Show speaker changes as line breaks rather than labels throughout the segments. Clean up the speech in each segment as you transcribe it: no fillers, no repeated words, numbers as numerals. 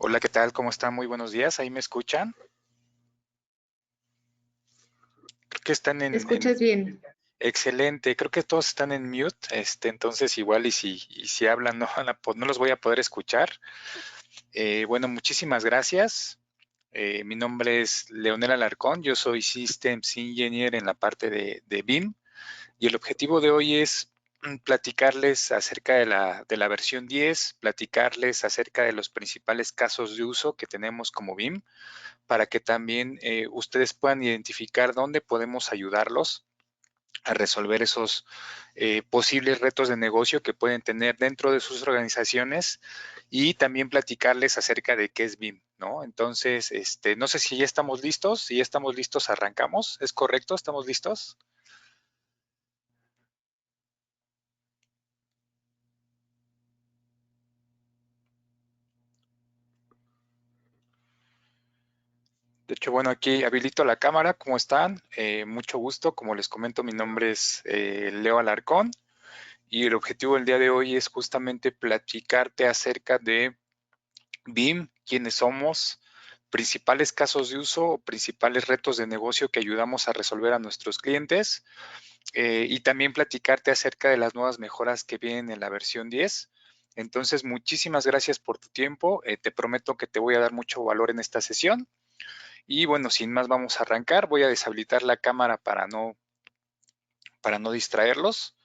Hola, ¿qué tal? ¿Cómo están? Muy buenos días. ¿Ahí me escuchan? Creo que están
¿Te
en
escuchas bien?
excelente. Creo que todos están en mute. Entonces igual y si hablan no, no los voy a poder escuchar. Bueno, muchísimas gracias. Mi nombre es Leonel Alarcón. Yo soy Systems Engineer en la parte de BIM y el objetivo de hoy es platicarles acerca de la versión 10, platicarles acerca de los principales casos de uso que tenemos como BIM para que también ustedes puedan identificar dónde podemos ayudarlos a resolver esos posibles retos de negocio que pueden tener dentro de sus organizaciones y también platicarles acerca de qué es BIM, ¿no? Entonces, no sé si ya estamos listos. Si ya estamos listos, arrancamos. ¿Es correcto? ¿Estamos listos? De hecho, bueno, aquí habilito la cámara. ¿Cómo están? Mucho gusto. Como les comento, mi nombre es Leo Alarcón y el objetivo del día de hoy es justamente platicarte acerca de BIM, quiénes somos, principales casos de uso, principales retos de negocio que ayudamos a resolver a nuestros clientes y también platicarte acerca de las nuevas mejoras que vienen en la versión 10. Entonces, muchísimas gracias por tu tiempo. Te prometo que te voy a dar mucho valor en esta sesión. Y bueno, sin más, vamos a arrancar. Voy a deshabilitar la cámara para no distraerlos.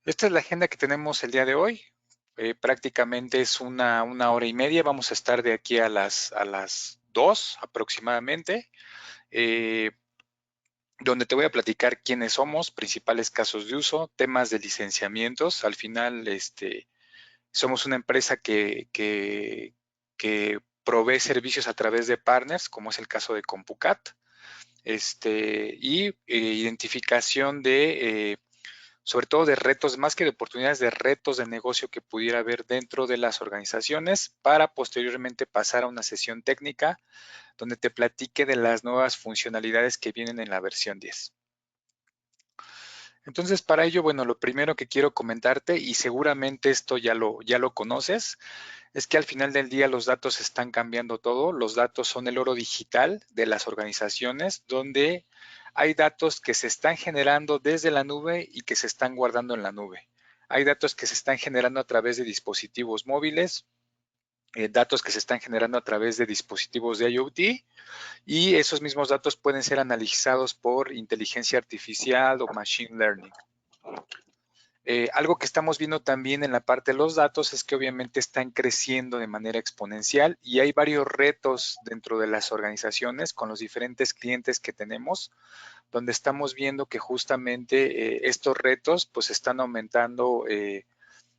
Esta es la agenda que tenemos el día de hoy. Prácticamente es una hora y media. Vamos a estar de aquí a las 2 aproximadamente, eh, donde te voy a platicar quiénes somos, principales casos de uso, temas de licenciamientos. Al final, somos una empresa que provee servicios a través de partners, como es el caso de CompuCat, y identificación sobre todo de retos, más que de oportunidades, de retos de negocio que pudiera haber dentro de las organizaciones para posteriormente pasar a una sesión técnica donde te platique de las nuevas funcionalidades que vienen en la versión 10. Entonces, para ello, bueno, lo primero que quiero comentarte, y seguramente esto ya lo conoces, es que al final del día los datos están cambiando todo. Los datos son el oro digital de las organizaciones, donde hay datos que se están generando desde la nube y que se están guardando en la nube. Hay datos que se están generando a través de dispositivos móviles, datos que se están generando a través de dispositivos de IoT y esos mismos datos pueden ser analizados por inteligencia artificial o machine learning. Algo que estamos viendo también en la parte de los datos es que obviamente están creciendo de manera exponencial y hay varios retos dentro de las organizaciones con los diferentes clientes que tenemos, donde estamos viendo que justamente estos retos pues están aumentando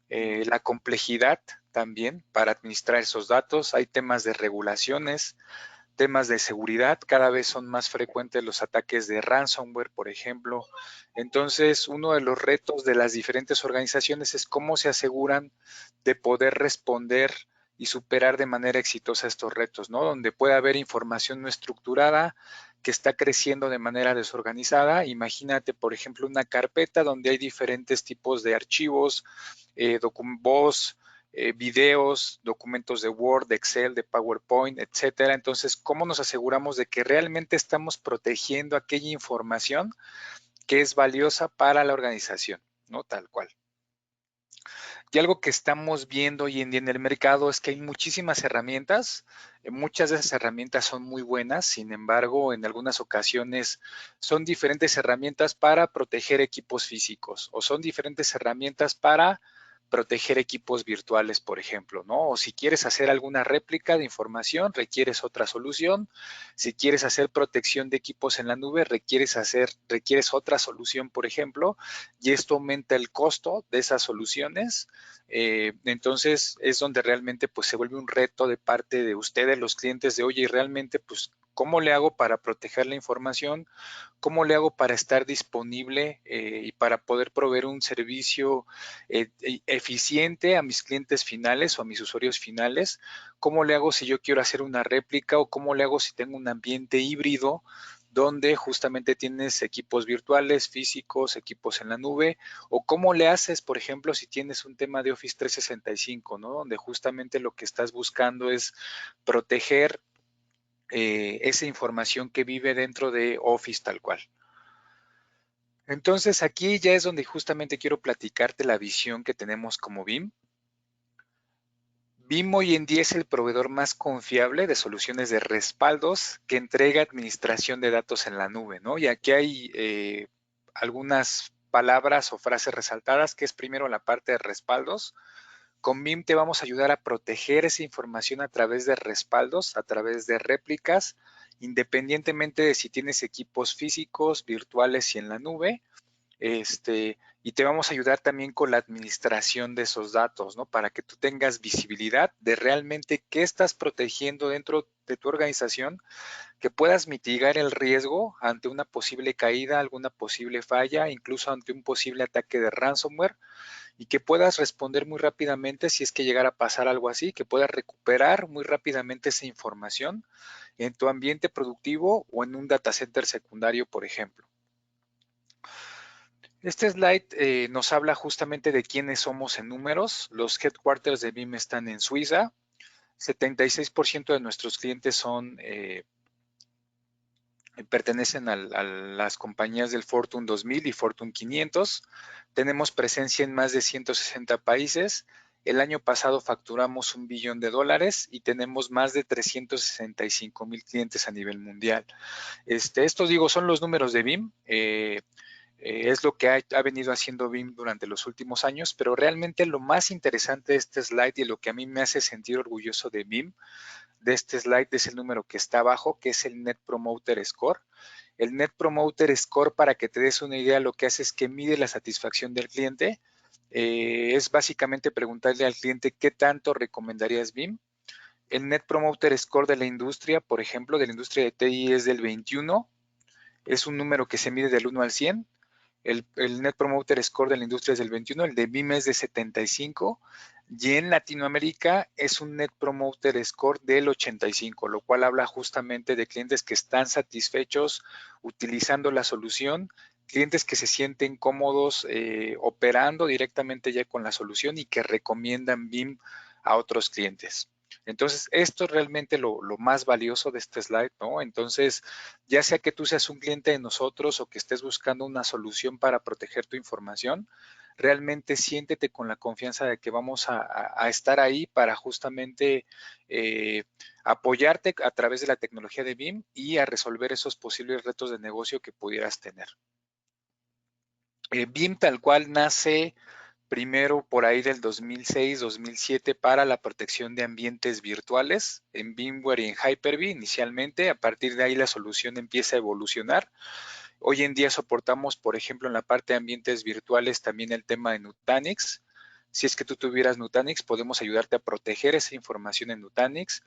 la complejidad también para administrar esos datos. Hay temas de regulaciones, temas de seguridad, cada vez son más frecuentes los ataques de ransomware, por ejemplo. Entonces, uno de los retos de las diferentes organizaciones es cómo se aseguran de poder responder y superar de manera exitosa estos retos, ¿no? Donde puede haber información no estructurada que está creciendo de manera desorganizada. Imagínate, por ejemplo, una carpeta donde hay diferentes tipos de archivos, voz, videos, documentos de Word, de Excel, de PowerPoint, etcétera. Entonces, ¿cómo nos aseguramos de que realmente estamos protegiendo aquella información que es valiosa para la organización, ¿no? Tal cual. Y algo que estamos viendo hoy en día en el mercado es que hay muchísimas herramientas. Muchas de esas herramientas son muy buenas, sin embargo, en algunas ocasiones son diferentes herramientas para proteger equipos físicos o son diferentes herramientas para proteger equipos virtuales, por ejemplo, ¿no? O si quieres hacer alguna réplica de información, requieres otra solución. Si quieres hacer protección de equipos en la nube, requieres otra solución, por ejemplo, y esto aumenta el costo de esas soluciones. Entonces es donde realmente pues se vuelve un reto de parte de ustedes, los clientes, de oye, y realmente pues ¿cómo le hago para proteger la información? ¿Cómo le hago para estar disponible y para poder proveer un servicio eficiente a mis clientes finales o a mis usuarios finales? ¿Cómo le hago si yo quiero hacer una réplica o cómo le hago si tengo un ambiente híbrido donde justamente tienes equipos virtuales, físicos, equipos en la nube, o cómo le haces, por ejemplo, si tienes un tema de Office 365, ¿no? Donde justamente lo que estás buscando es proteger esa información que vive dentro de Office tal cual. Entonces aquí ya es donde justamente quiero platicarte la visión que tenemos como BIM. BIM hoy en día es el proveedor más confiable de soluciones de respaldos que entrega administración de datos en la nube, ¿no? Y aquí hay algunas palabras o frases resaltadas, que es primero la parte de respaldos. Con BIM te vamos a ayudar a proteger esa información a través de respaldos, a través de réplicas, independientemente de si tienes equipos físicos, virtuales y en la nube. Y te vamos a ayudar también con la administración de esos datos, ¿no? Para que tú tengas visibilidad de realmente qué estás protegiendo dentro de tu organización, que puedas mitigar el riesgo ante una posible caída, alguna posible falla, incluso ante un posible ataque de ransomware, y que puedas responder muy rápidamente si es que llegara a pasar algo así, que puedas recuperar muy rápidamente esa información en tu ambiente productivo o en un data center secundario, por ejemplo. Este slide nos habla justamente de quiénes somos en números. Los headquarters de BIM están en Suiza. 76% de nuestros clientes pertenecen a las compañías del Fortune 2000 y Fortune 500. Tenemos presencia en más de 160 países. El año pasado facturamos $1 billón y tenemos más de 365,000 clientes a nivel mundial. Estos digo son los números de BIM. Es lo que ha venido haciendo BIM durante los últimos años, pero realmente lo más interesante de este slide y lo que a mí me hace sentir orgulloso de BIM, de este slide, es el número que está abajo, que es el Net Promoter Score. El Net Promoter Score, para que te des una idea, lo que hace es que mide la satisfacción del cliente. Es básicamente preguntarle al cliente qué tanto recomendarías BIM. El Net Promoter Score de la industria, por ejemplo, de la industria de TI es del 21. Es un número que se mide del 1 al 100. El Net Promoter Score de la industria es del 21, el de BIM es de 75 y en Latinoamérica es un Net Promoter Score del 85, lo cual habla justamente de clientes que están satisfechos utilizando la solución, clientes que se sienten cómodos operando directamente ya con la solución y que recomiendan BIM a otros clientes. Entonces, esto es realmente lo más valioso de este slide, ¿no? Entonces, ya sea que tú seas un cliente de nosotros o que estés buscando una solución para proteger tu información, realmente siéntete con la confianza de que vamos a estar ahí para justamente apoyarte a través de la tecnología de BIM y a resolver esos posibles retos de negocio que pudieras tener. BIM tal cual nace primero por ahí del 2006-2007 para la protección de ambientes virtuales en VMware y en Hyper-V inicialmente. A partir de ahí la solución empieza a evolucionar. Hoy en día soportamos, por ejemplo, en la parte de ambientes virtuales también el tema de Nutanix. Si es que tú tuvieras Nutanix, podemos ayudarte a proteger esa información en Nutanix,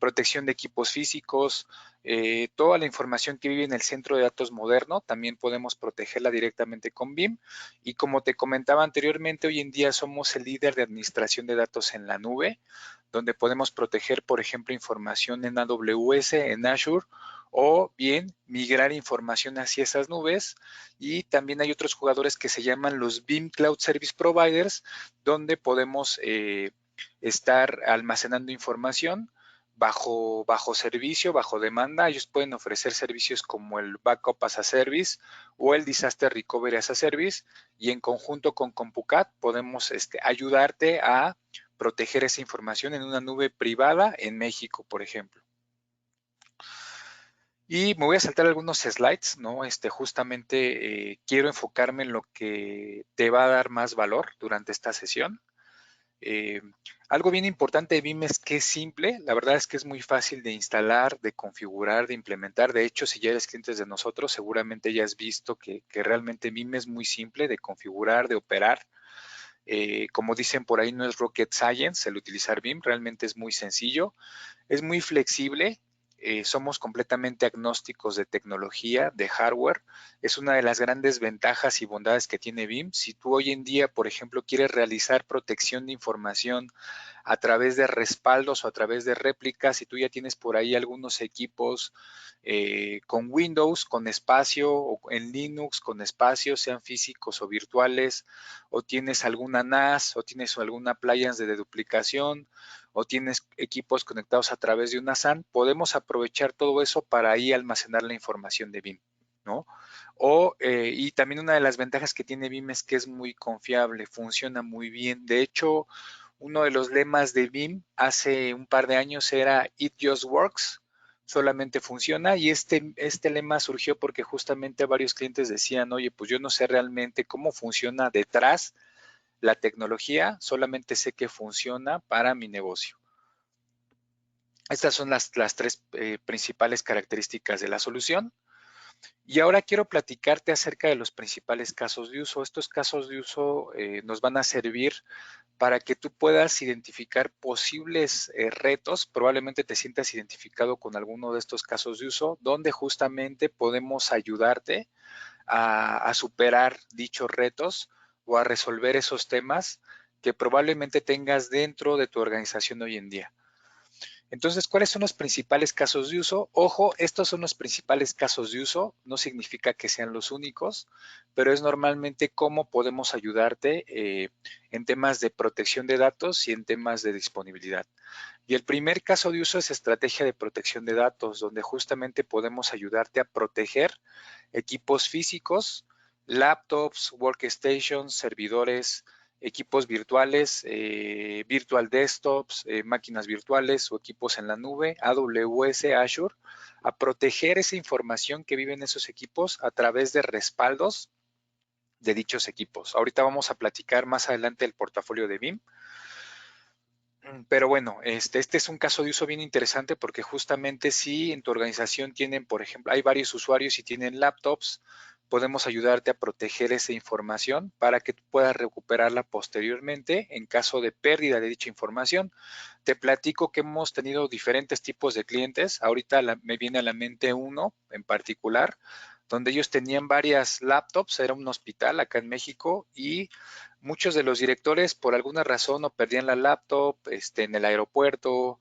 protección de equipos físicos, toda la información que vive en el centro de datos moderno, también podemos protegerla directamente con BIM. Y como te comentaba anteriormente, hoy en día somos el líder de administración de datos en la nube, donde podemos proteger, por ejemplo, información en AWS, en Azure, o bien migrar información hacia esas nubes. Y también hay otros jugadores que se llaman los BIM Cloud Service Providers, donde podemos estar almacenando información bajo servicio, bajo demanda. Ellos pueden ofrecer servicios como el Backup as a Service o el Disaster Recovery as a Service, y en conjunto con Compucat podemos ayudarte a proteger esa información en una nube privada en México, por ejemplo. Y me voy a saltar algunos slides, ¿no? Justamente quiero enfocarme en lo que te va a dar más valor durante esta sesión. Algo bien importante de BIM es que es simple. La verdad es que es muy fácil de instalar, de configurar, de implementar. De hecho, si ya eres cliente de nosotros, seguramente ya has visto que realmente BIM es muy simple de configurar, de operar. Como dicen por ahí, no es rocket science el utilizar BIM, realmente es muy sencillo, es muy flexible. Somos completamente agnósticos de tecnología, de hardware. Es una de las grandes ventajas y bondades que tiene BIM. Si tú hoy en día, por ejemplo, quieres realizar protección de información a través de respaldos o a través de réplicas. Si tú ya tienes por ahí algunos equipos con Windows, con espacio, o en Linux, con espacio, sean físicos o virtuales, o tienes alguna NAS, o tienes alguna appliance de deduplicación, o tienes equipos conectados a través de una SAN, podemos aprovechar todo eso para ahí almacenar la información de BIM, ¿no? Y también una de las ventajas que tiene BIM es que es muy confiable, funciona muy bien. De hecho, uno de los lemas de BIM hace un par de años era It Just Works, solamente funciona, y este lema surgió porque justamente varios clientes decían, oye, pues yo no sé realmente cómo funciona detrás la tecnología, solamente sé que funciona para mi negocio. Estas son las tres principales características de la solución. Y ahora quiero platicarte acerca de los principales casos de uso. Estos casos de uso nos van a servir para que tú puedas identificar posibles retos. Probablemente te sientas identificado con alguno de estos casos de uso, donde justamente podemos ayudarte a superar dichos retos o a resolver esos temas que probablemente tengas dentro de tu organización hoy en día. Entonces, ¿cuáles son los principales casos de uso? Ojo, estos son los principales casos de uso, no significa que sean los únicos, pero es normalmente cómo podemos ayudarte en temas de protección de datos y en temas de disponibilidad. Y el primer caso de uso es estrategia de protección de datos, donde justamente podemos ayudarte a proteger equipos físicos, laptops, workstations, servidores, equipos virtuales, virtual desktops, máquinas virtuales o equipos en la nube, AWS, Azure, a proteger esa información que viven esos equipos a través de respaldos de dichos equipos. Ahorita vamos a platicar más adelante el portafolio de BIM. Pero bueno, este es un caso de uso bien interesante porque justamente si en tu organización tienen, por ejemplo, hay varios usuarios y tienen laptops, podemos ayudarte a proteger esa información para que tú puedas recuperarla posteriormente en caso de pérdida de dicha información. Te platico que hemos tenido diferentes tipos de clientes. Ahorita me viene a la mente uno en particular, donde ellos tenían varias laptops, era un hospital acá en México y muchos de los directores por alguna razón o perdían la laptop en el aeropuerto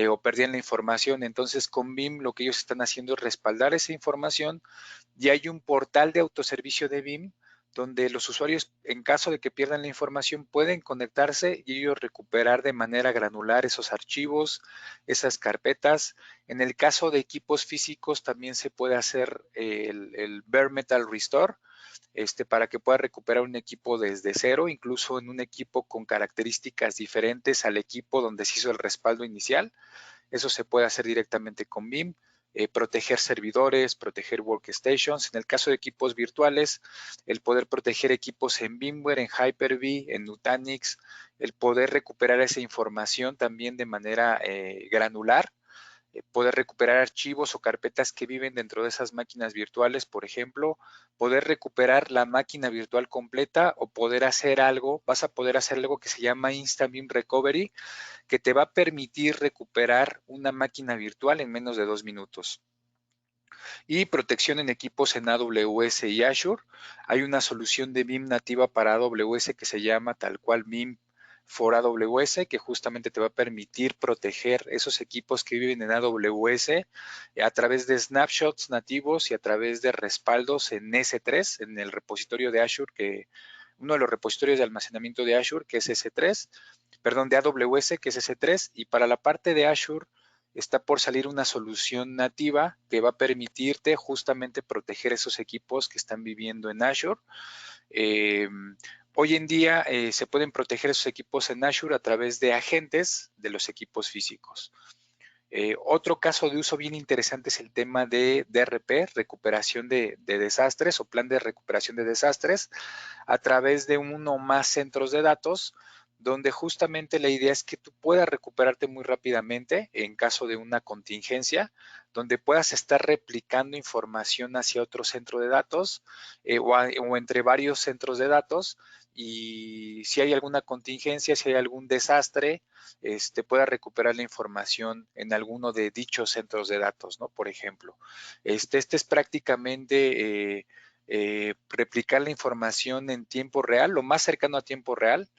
o perdían la información. Entonces con BIM lo que ellos están haciendo es respaldar esa información y hay un portal de autoservicio de BIM donde los usuarios, en caso de que pierdan la información, pueden conectarse y ellos recuperar de manera granular esos archivos, esas carpetas. En el caso de equipos físicos también se puede hacer el Bare Metal Restore, para que pueda recuperar un equipo desde cero, incluso en un equipo con características diferentes al equipo donde se hizo el respaldo inicial. Eso se puede hacer directamente con BIM. Proteger servidores, proteger workstations. En el caso de equipos virtuales, el poder proteger equipos en VMware, en Hyper-V, en Nutanix, el poder recuperar esa información también de manera granular, poder recuperar archivos o carpetas que viven dentro de esas máquinas virtuales, por ejemplo, poder recuperar la máquina virtual completa o poder hacer algo, vas a poder hacer algo que se llama Instant BIM Recovery, que te va a permitir recuperar una máquina virtual en menos de 2 minutos. Y protección en equipos en AWS y Azure. Hay una solución de BIM nativa para AWS que se llama tal cual BIM for AWS, que justamente te va a permitir proteger esos equipos que viven en AWS a través de snapshots nativos y a través de respaldos en S3, en el repositorio de Azure, que uno de los repositorios de almacenamiento de Azure, que es S3, perdón, de AWS, que es S3, y para la parte de Azure está por salir una solución nativa que va a permitirte justamente proteger esos equipos que están viviendo en Azure. Hoy en día se pueden proteger esos equipos en Azure a través de agentes de los equipos físicos. Otro caso de uso bien interesante es el tema de DRP, recuperación de desastres o plan de recuperación de desastres a través de uno o más centros de datos, donde justamente la idea es que tú puedas recuperarte muy rápidamente en caso de una contingencia, donde puedas estar replicando información hacia otro centro de datos o entre varios centros de datos, y si hay alguna contingencia, si hay algún desastre, pueda recuperar la información en alguno de dichos centros de datos, ¿no? Por ejemplo, este es prácticamente replicar la información en tiempo real, lo más cercano a tiempo real,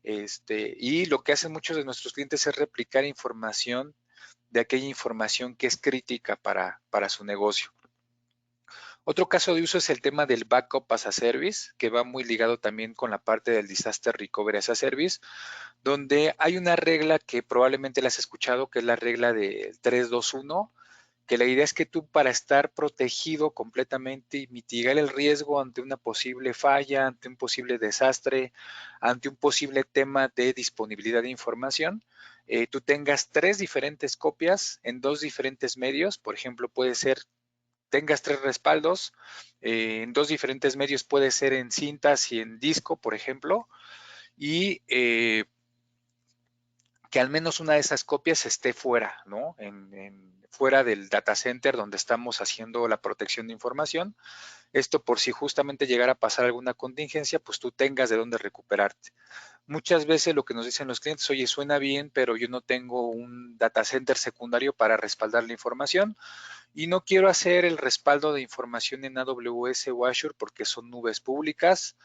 Y lo que hacen muchos de nuestros clientes es replicar información de aquella información que es crítica para su negocio. Otro caso de uso es el tema del Backup as a Service, que va muy ligado también con la parte del Disaster Recovery as a Service, donde hay una regla que probablemente la has escuchado, que es la regla del 3-2-1, que la idea es que tú, para estar protegido completamente y mitigar el riesgo ante una posible falla, ante un posible desastre, ante un posible tema de disponibilidad de información, tú tengas 3 diferentes copias en 2 diferentes medios. Por ejemplo, puede ser, tengas 3 respaldos, en 2 diferentes medios, puede ser en cintas y en disco, por ejemplo, y que al menos una de esas copias esté fuera, ¿no? Fuera del data center donde estamos haciendo la protección de información. Esto, por si justamente llegara a pasar alguna contingencia, pues tú tengas de dónde recuperarte. Muchas veces lo que nos dicen los clientes: oye, suena bien, pero yo no tengo un data center secundario para respaldar la información, y no quiero hacer el respaldo de información en AWS o Azure porque son nubes públicas,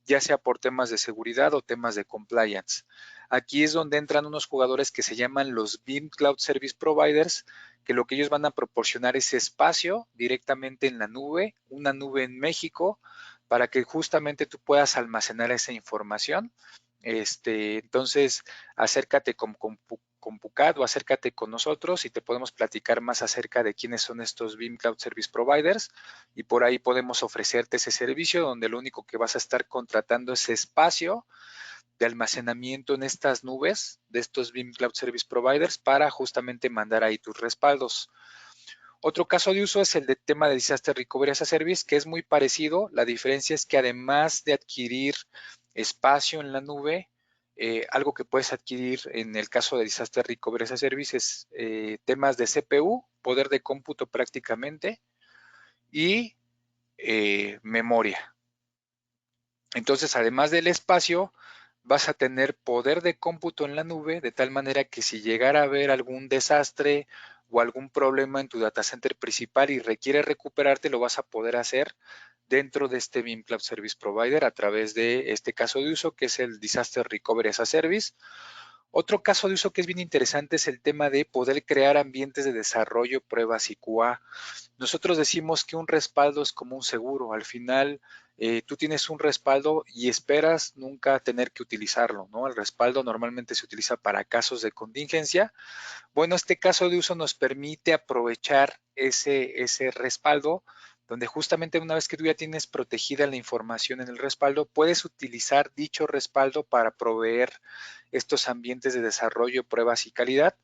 ya sea por temas de seguridad o temas de compliance. Aquí es donde entran unos jugadores que se llaman los BIM Cloud Service Providers, que lo que ellos van a proporcionar es espacio directamente en la nube, una nube en México, para que justamente tú puedas almacenar esa información. Entonces, acércate con Pucat o acércate con nosotros y te podemos platicar más acerca de quiénes son estos BIM Cloud Service Providers, y por ahí podemos ofrecerte ese servicio donde lo único que vas a estar contratando es espacio de almacenamiento en estas nubes de estos BIM Cloud Service Providers para justamente mandar ahí tus respaldos. Otro caso de uso es el de tema de Disaster Recovery as a Service, que es muy parecido. La diferencia es que además de adquirir espacio en la nube, algo que puedes adquirir en el caso de Disaster Recovery as a Service es temas de CPU, poder de cómputo prácticamente, y memoria. Entonces, además del espacio, vas a tener poder de cómputo en la nube, de tal manera que si llegara a haber algún desastre o algún problema en tu data center principal y requiere recuperarte, lo vas a poder hacer dentro de este BIM Cloud Service Provider a través de este caso de uso, que es el Disaster Recovery as a Service. Otro caso de uso que es bien interesante es el tema de poder crear ambientes de desarrollo, pruebas y QA. Nosotros decimos que un respaldo es como un seguro. Al final, tú tienes un respaldo y esperas nunca tener que utilizarlo, ¿no? El respaldo normalmente se utiliza para casos de contingencia. Bueno, este caso de uso nos permite aprovechar ese respaldo, donde justamente una vez que tú ya tienes protegida la información en el respaldo, puedes utilizar dicho respaldo para proveer estos ambientes de desarrollo, pruebas y calidad.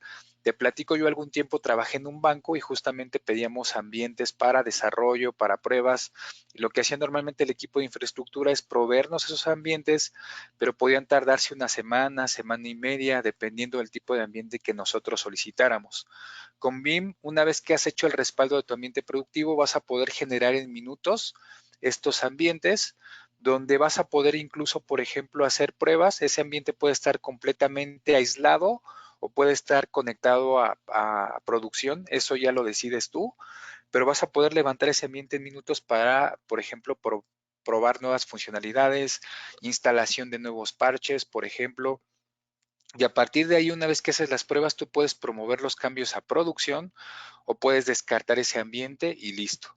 Te platico, yo algún tiempo trabajé en un banco y justamente pedíamos ambientes para desarrollo, para pruebas, y lo que hacía normalmente el equipo de infraestructura es proveernos esos ambientes, pero podían tardarse una semana, semana y media, dependiendo del tipo de ambiente que nosotros solicitáramos. Con BIM, una vez que has hecho el respaldo de tu ambiente productivo, vas a poder generar en minutos estos ambientes, donde vas a poder incluso, por ejemplo, hacer pruebas. Ese ambiente puede estar completamente aislado o puede estar conectado a producción, eso ya lo decides tú, pero vas a poder levantar ese ambiente en minutos para, por ejemplo, probar nuevas funcionalidades, instalación de nuevos parches, por ejemplo. Y a partir de ahí, una vez que haces las pruebas, tú puedes promover los cambios a producción o puedes descartar ese ambiente y listo.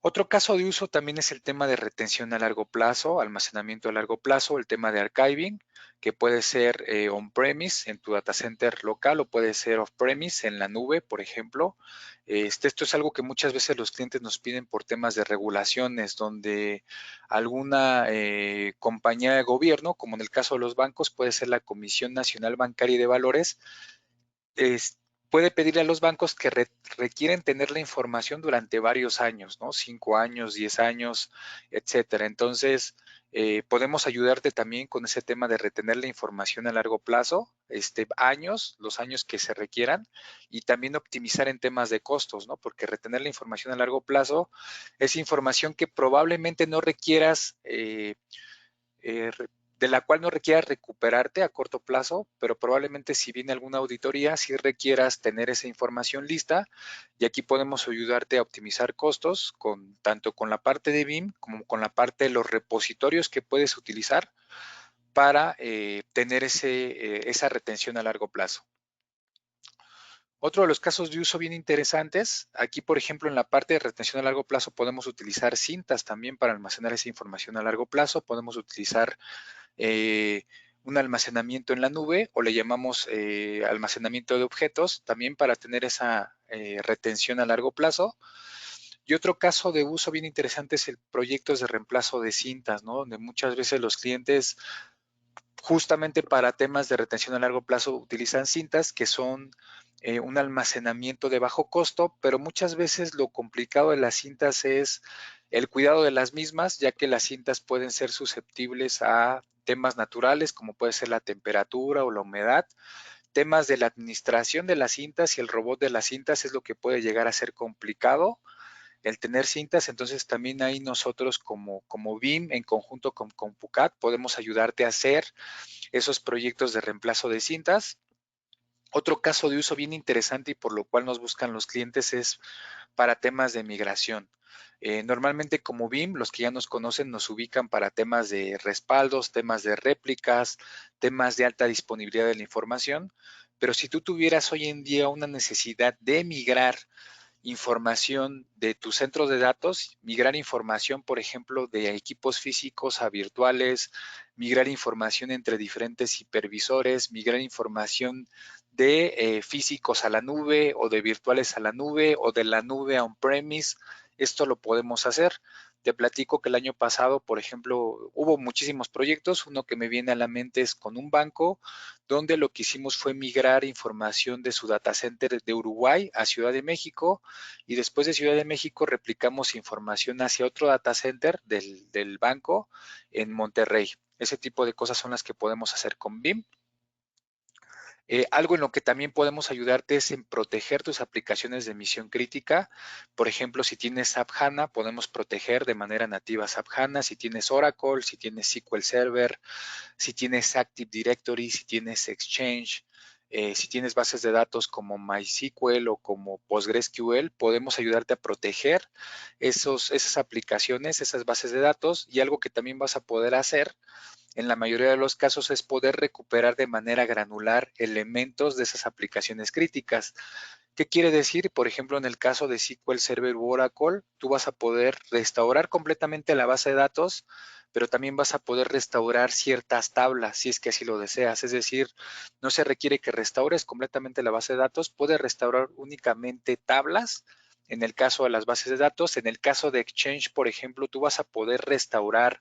Otro caso de uso también es el tema de retención a largo plazo, almacenamiento a largo plazo, el tema de archiving, que puede ser on-premise en tu data center local o puede ser off-premise en la nube, por ejemplo. Esto es algo que muchas veces los clientes nos piden por temas de regulaciones, donde alguna compañía de gobierno, como en el caso de los bancos, puede ser la Comisión Nacional Bancaria y de Valores, es- puede pedirle a los bancos que requieren tener la información durante varios años, ¿no? 5 años, 10 años, etcétera. Entonces, podemos ayudarte también con ese tema de retener la información a largo plazo, los años que se requieran, y también optimizar en temas de costos, ¿no? Porque retener la información a largo plazo es información que probablemente no requieras eh, de la cual no requieras recuperarte a corto plazo, pero probablemente si viene alguna auditoría, sí requieras tener esa información lista, y aquí podemos ayudarte a optimizar costos tanto con la parte de BIM como con la parte de los repositorios que puedes utilizar para tener esa retención a largo plazo. Otro de los casos de uso bien interesantes, aquí por ejemplo en la parte de retención a largo plazo podemos utilizar cintas también para almacenar esa información a largo plazo, podemos utilizar un almacenamiento en la nube o le llamamos almacenamiento de objetos también para tener esa retención a largo plazo. Y otro caso de uso bien interesante es el proyectos de reemplazo de cintas, ¿no? Donde muchas veces los clientes justamente para temas de retención a largo plazo utilizan cintas que son un almacenamiento de bajo costo, pero muchas veces lo complicado de las cintas es el cuidado de las mismas, ya que las cintas pueden ser susceptibles a temas naturales como puede ser la temperatura o la humedad. Temas de la administración de las cintas y el robot de las cintas es lo que puede llegar a ser complicado el tener cintas, entonces también ahí nosotros como BIM en conjunto con PUCAT podemos ayudarte a hacer esos proyectos de reemplazo de cintas. Otro caso de uso bien interesante y por lo cual nos buscan los clientes es para temas de migración. Normalmente como BIM, los que ya nos conocen nos ubican para temas de respaldos, temas de réplicas, temas de alta disponibilidad de la información, pero si tú tuvieras hoy en día una necesidad de migrar información de tu centro de datos, migrar información, por ejemplo, de equipos físicos a virtuales, migrar información entre diferentes hipervisores, migrar información de físicos a la nube o de virtuales a la nube o de la nube a on-premise. Esto lo podemos hacer. Te platico que el año pasado, por ejemplo, hubo muchísimos proyectos. Uno que me viene a la mente es con un banco, donde lo que hicimos fue migrar información de su data center de Uruguay a Ciudad de México y después de Ciudad de México replicamos información hacia otro data center del banco en Monterrey. Ese tipo de cosas son las que podemos hacer con BIM. Algo en lo que también podemos ayudarte es en proteger tus aplicaciones de misión crítica. Por ejemplo, si tienes SAP HANA, podemos proteger de manera nativa SAP HANA. Si tienes Oracle, si tienes SQL Server, si tienes Active Directory, si tienes Exchange, si tienes bases de datos como MySQL o como PostgreSQL, podemos ayudarte a proteger esas aplicaciones, esas bases de datos. Y algo que también vas a poder hacer en la mayoría de los casos es poder recuperar de manera granular elementos de esas aplicaciones críticas. ¿Qué quiere decir? Por ejemplo, en el caso de SQL Server u Oracle, tú vas a poder restaurar completamente la base de datos, pero también vas a poder restaurar ciertas tablas si es que así lo deseas. Es decir, no se requiere que restaures completamente la base de datos, puedes restaurar únicamente tablas. En el caso de las bases de datos, en el caso de Exchange, por ejemplo, tú vas a poder restaurar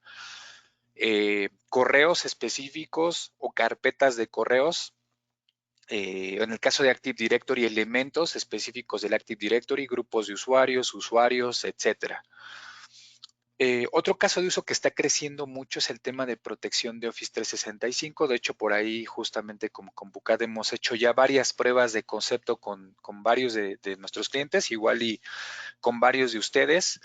correos específicos o carpetas de correos. En el caso de Active Directory, elementos específicos del Active Directory, grupos de usuarios, etcétera. Otro caso de uso que está creciendo mucho es el tema de protección de Office 365. De hecho, por ahí justamente como con Bucad hemos hecho ya varias pruebas de concepto con varios de nuestros clientes, igual y con varios de ustedes.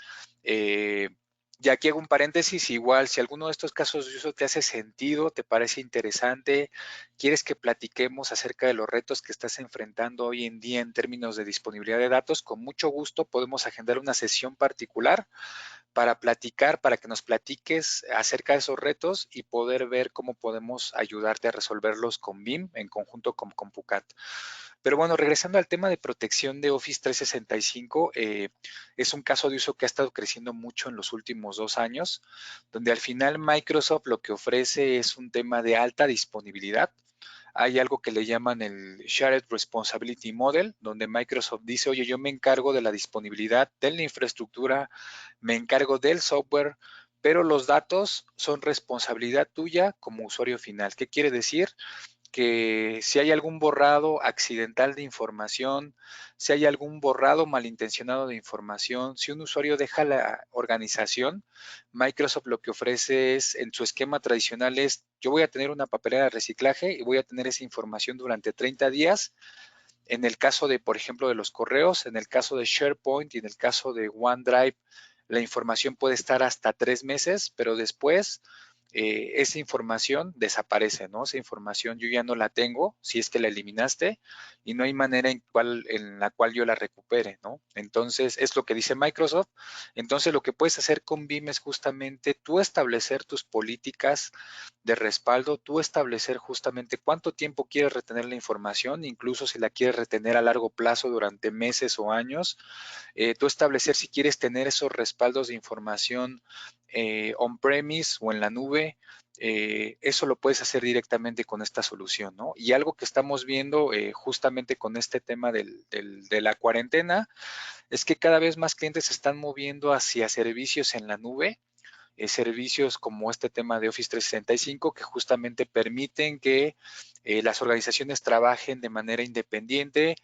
Y aquí hago un paréntesis, igual si alguno de estos casos de uso te hace sentido, te parece interesante, quieres que platiquemos acerca de los retos que estás enfrentando hoy en día en términos de disponibilidad de datos, con mucho gusto podemos agendar una sesión particular para platicar, para que nos platiques acerca de esos retos y poder ver cómo podemos ayudarte a resolverlos con BIM en conjunto con PUCAT. Pero bueno, regresando al tema de protección de Office 365, es un caso de uso que ha estado creciendo mucho en los últimos 2 años, donde al final Microsoft lo que ofrece es un tema de alta disponibilidad. Hay algo que le llaman el Shared Responsibility Model, donde Microsoft dice, oye, yo me encargo de la disponibilidad de la infraestructura, me encargo del software, pero los datos son responsabilidad tuya como usuario final. ¿Qué quiere decir? Que si hay algún borrado accidental de información, si hay algún borrado malintencionado de información, si un usuario deja la organización, Microsoft lo que ofrece es, en su esquema tradicional es, yo voy a tener una papelera de reciclaje y voy a tener esa información durante 30 días. En el caso de, por ejemplo, de los correos, en el caso de SharePoint y en el caso de OneDrive, la información puede estar hasta 3 meses, pero después esa información desaparece, ¿no? Esa información yo ya no la tengo si es que la eliminaste y no hay manera en la cual yo la recupere, ¿no? Entonces, es lo que dice Microsoft. Entonces, lo que puedes hacer con BIM es justamente tú establecer tus políticas de respaldo, tú establecer justamente cuánto tiempo quieres retener la información, incluso si la quieres retener a largo plazo durante meses o años, tú establecer si quieres tener esos respaldos de información on-premise o en la nube. Eso lo puedes hacer directamente con esta solución, ¿no? Y algo que estamos viendo justamente con este tema de la cuarentena es que cada vez más clientes se están moviendo hacia servicios en la nube, servicios como este tema de Office 365 que justamente permiten que las organizaciones trabajen de manera independiente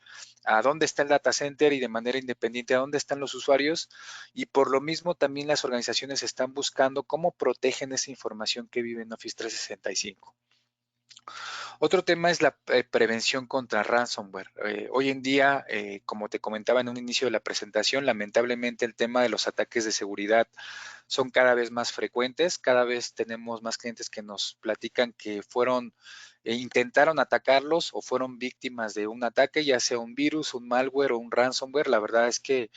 a dónde está el data center y de manera independiente a dónde están los usuarios, y por lo mismo también las organizaciones están buscando cómo protegen esa información que vive en Office 365. Otro tema es la prevención contra ransomware. Hoy en día, como te comentaba en un inicio de la presentación, lamentablemente el tema de los ataques de seguridad son cada vez más frecuentes. Cada vez tenemos más clientes que nos platican que intentaron atacarlos o fueron víctimas de un ataque, ya sea un virus, un malware o un ransomware. La verdad es que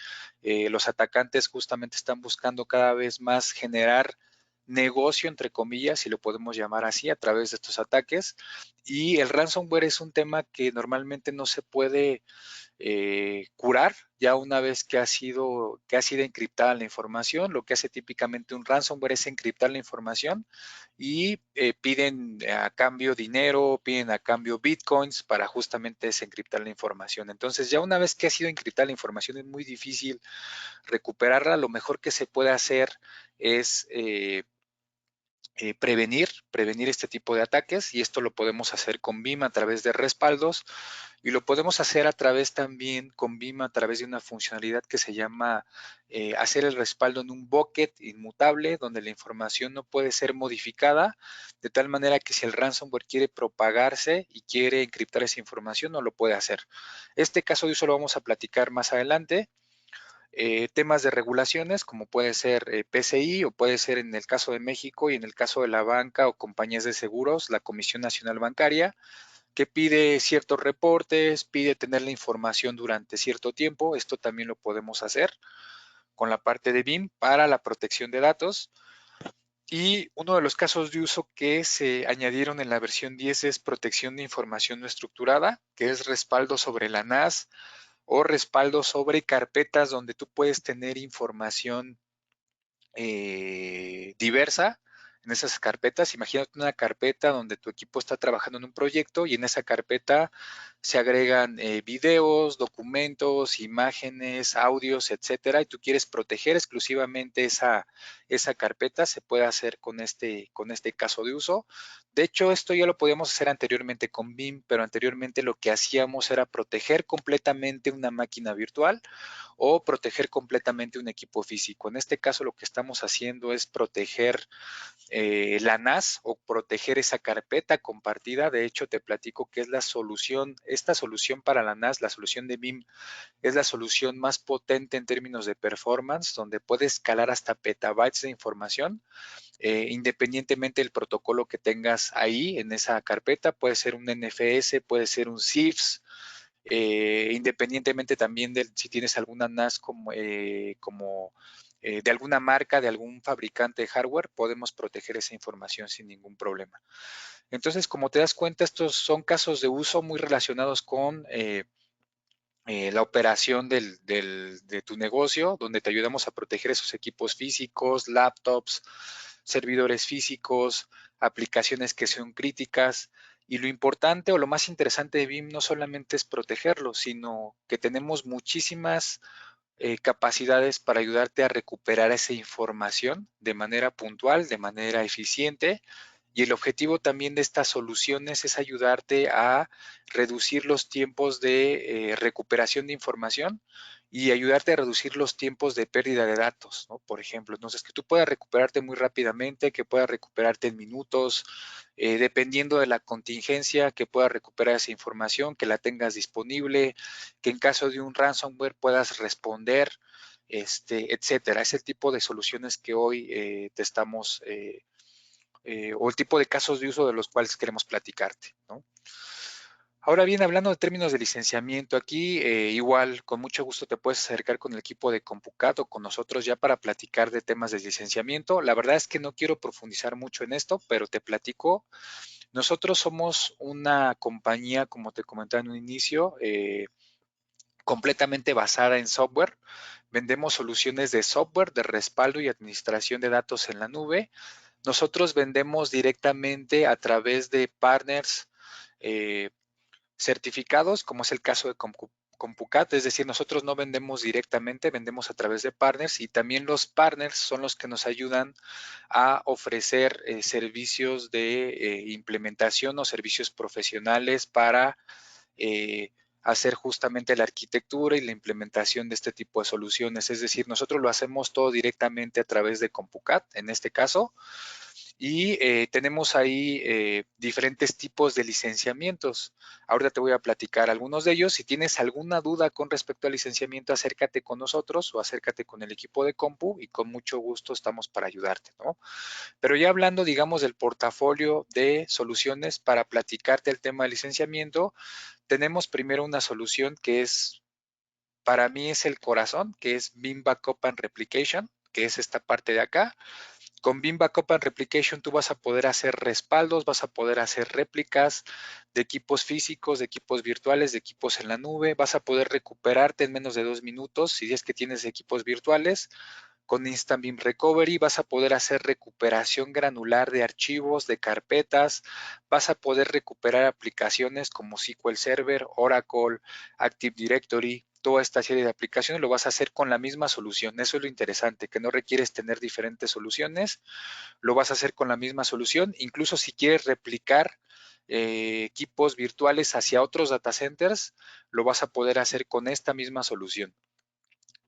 los atacantes justamente están buscando cada vez más generar negocio, entre comillas, si lo podemos llamar así, a través de estos ataques. Y el ransomware es un tema que normalmente no se puede curar ya una vez que ha sido encriptada la información. Lo que hace típicamente un ransomware es encriptar la información y piden a cambio dinero, piden a cambio bitcoins para justamente desencriptar la información. Entonces ya una vez que ha sido encriptada la información es muy difícil recuperarla. Lo mejor que se puede hacer es prevenir este tipo de ataques, y esto lo podemos hacer con BIM a través de respaldos, y lo podemos hacer a través también con BIM a través de una funcionalidad que se llama hacer el respaldo en un bucket inmutable, donde la información no puede ser modificada, de tal manera que si el ransomware quiere propagarse y quiere encriptar esa información, no lo puede hacer. Este caso de uso lo vamos a platicar más adelante. Temas de regulaciones, como puede ser PCI, o puede ser en el caso de México y en el caso de la banca o compañías de seguros, la Comisión Nacional Bancaria, que pide ciertos reportes, pide tener la información durante cierto tiempo. Esto también lo podemos hacer con la parte de BIM para la protección de datos. Y uno de los casos de uso que se añadieron en la versión 10 es protección de información no estructurada, que es respaldo sobre la NAS o respaldo sobre carpetas donde tú puedes tener información diversa en esas carpetas. Imagínate una carpeta donde tu equipo está trabajando en un proyecto y en esa carpeta se agregan videos, documentos, imágenes, audios, etcétera, y tú quieres proteger exclusivamente esa carpeta. Se puede hacer con este caso de uso. De hecho, esto ya lo podíamos hacer anteriormente con BIM, pero anteriormente lo que hacíamos era proteger completamente una máquina virtual o proteger completamente un equipo físico. En este caso lo que estamos haciendo es proteger la NAS o proteger esa carpeta compartida. De hecho, te platico que es la solución, esta solución para la NAS, la solución de BIM, es la solución más potente en términos de performance, donde puede escalar hasta petabytes de información, independientemente del protocolo que tengas ahí en esa carpeta. Puede ser un NFS, puede ser un CIFS, independientemente también de si tienes alguna NAS como de alguna marca, de algún fabricante de hardware, podemos proteger esa información sin ningún problema. Entonces, como te das cuenta, estos son casos de uso muy relacionados con la operación de tu negocio, donde te ayudamos a proteger esos equipos físicos, laptops, servidores físicos, aplicaciones que son críticas. Y lo importante o lo más interesante de BIM no solamente es protegerlo, sino que tenemos muchísimas capacidades para ayudarte a recuperar esa información de manera puntual, de manera eficiente. Y el objetivo también de estas soluciones es ayudarte a reducir los tiempos de recuperación de información y ayudarte a reducir los tiempos de pérdida de datos, ¿no? Por ejemplo, entonces que tú puedas recuperarte muy rápidamente, que puedas recuperarte en minutos, dependiendo de la contingencia, que puedas recuperar esa información, que la tengas disponible, que en caso de un ransomware puedas responder, etcétera. Es el tipo de soluciones que hoy te estamos o el tipo de casos de uso de los cuales queremos platicarte, ¿no? Ahora bien, hablando de términos de licenciamiento, aquí igual con mucho gusto te puedes acercar con el equipo de Compucat o con nosotros ya para platicar de temas de licenciamiento. La verdad es que no quiero profundizar mucho en esto, pero te platico. Nosotros somos una compañía, como te comentaba en un inicio, completamente basada en software. Vendemos soluciones de software, de respaldo y administración de datos en la nube. Nosotros vendemos directamente a través de partners eh, certificados, como es el caso de Compucat, es decir, nosotros no vendemos directamente, vendemos a través de partners y también los partners son los que nos ayudan a ofrecer servicios de implementación o servicios profesionales para eh, hacer justamente la arquitectura y la implementación de este tipo de soluciones. Es decir, nosotros lo hacemos todo directamente a través de Compucat, en este caso, y tenemos ahí diferentes tipos de licenciamientos. Ahorita te voy a platicar algunos de ellos. Si tienes alguna duda con respecto al licenciamiento, acércate con nosotros o acércate con el equipo de Compu y con mucho gusto estamos para ayudarte, ¿no? Pero ya hablando, digamos, del portafolio de soluciones para platicarte el tema de licenciamiento, tenemos primero una solución que es, para mí es el corazón, que es BIM Backup and Replication, que es esta parte de acá. Con BIM Backup and Replication tú vas a poder hacer respaldos, vas a poder hacer réplicas de equipos físicos, de equipos virtuales, de equipos en la nube, vas a poder recuperarte en menos de 2 minutos si es que tienes equipos virtuales. Con Instant BIM Recovery vas a poder hacer recuperación granular de archivos, de carpetas, vas a poder recuperar aplicaciones como SQL Server, Oracle, Active Directory, toda esta serie de aplicaciones lo vas a hacer con la misma solución. Eso es lo interesante, que no requieres tener diferentes soluciones, lo vas a hacer con la misma solución. Incluso si quieres replicar equipos virtuales hacia otros data centers, lo vas a poder hacer con esta misma solución.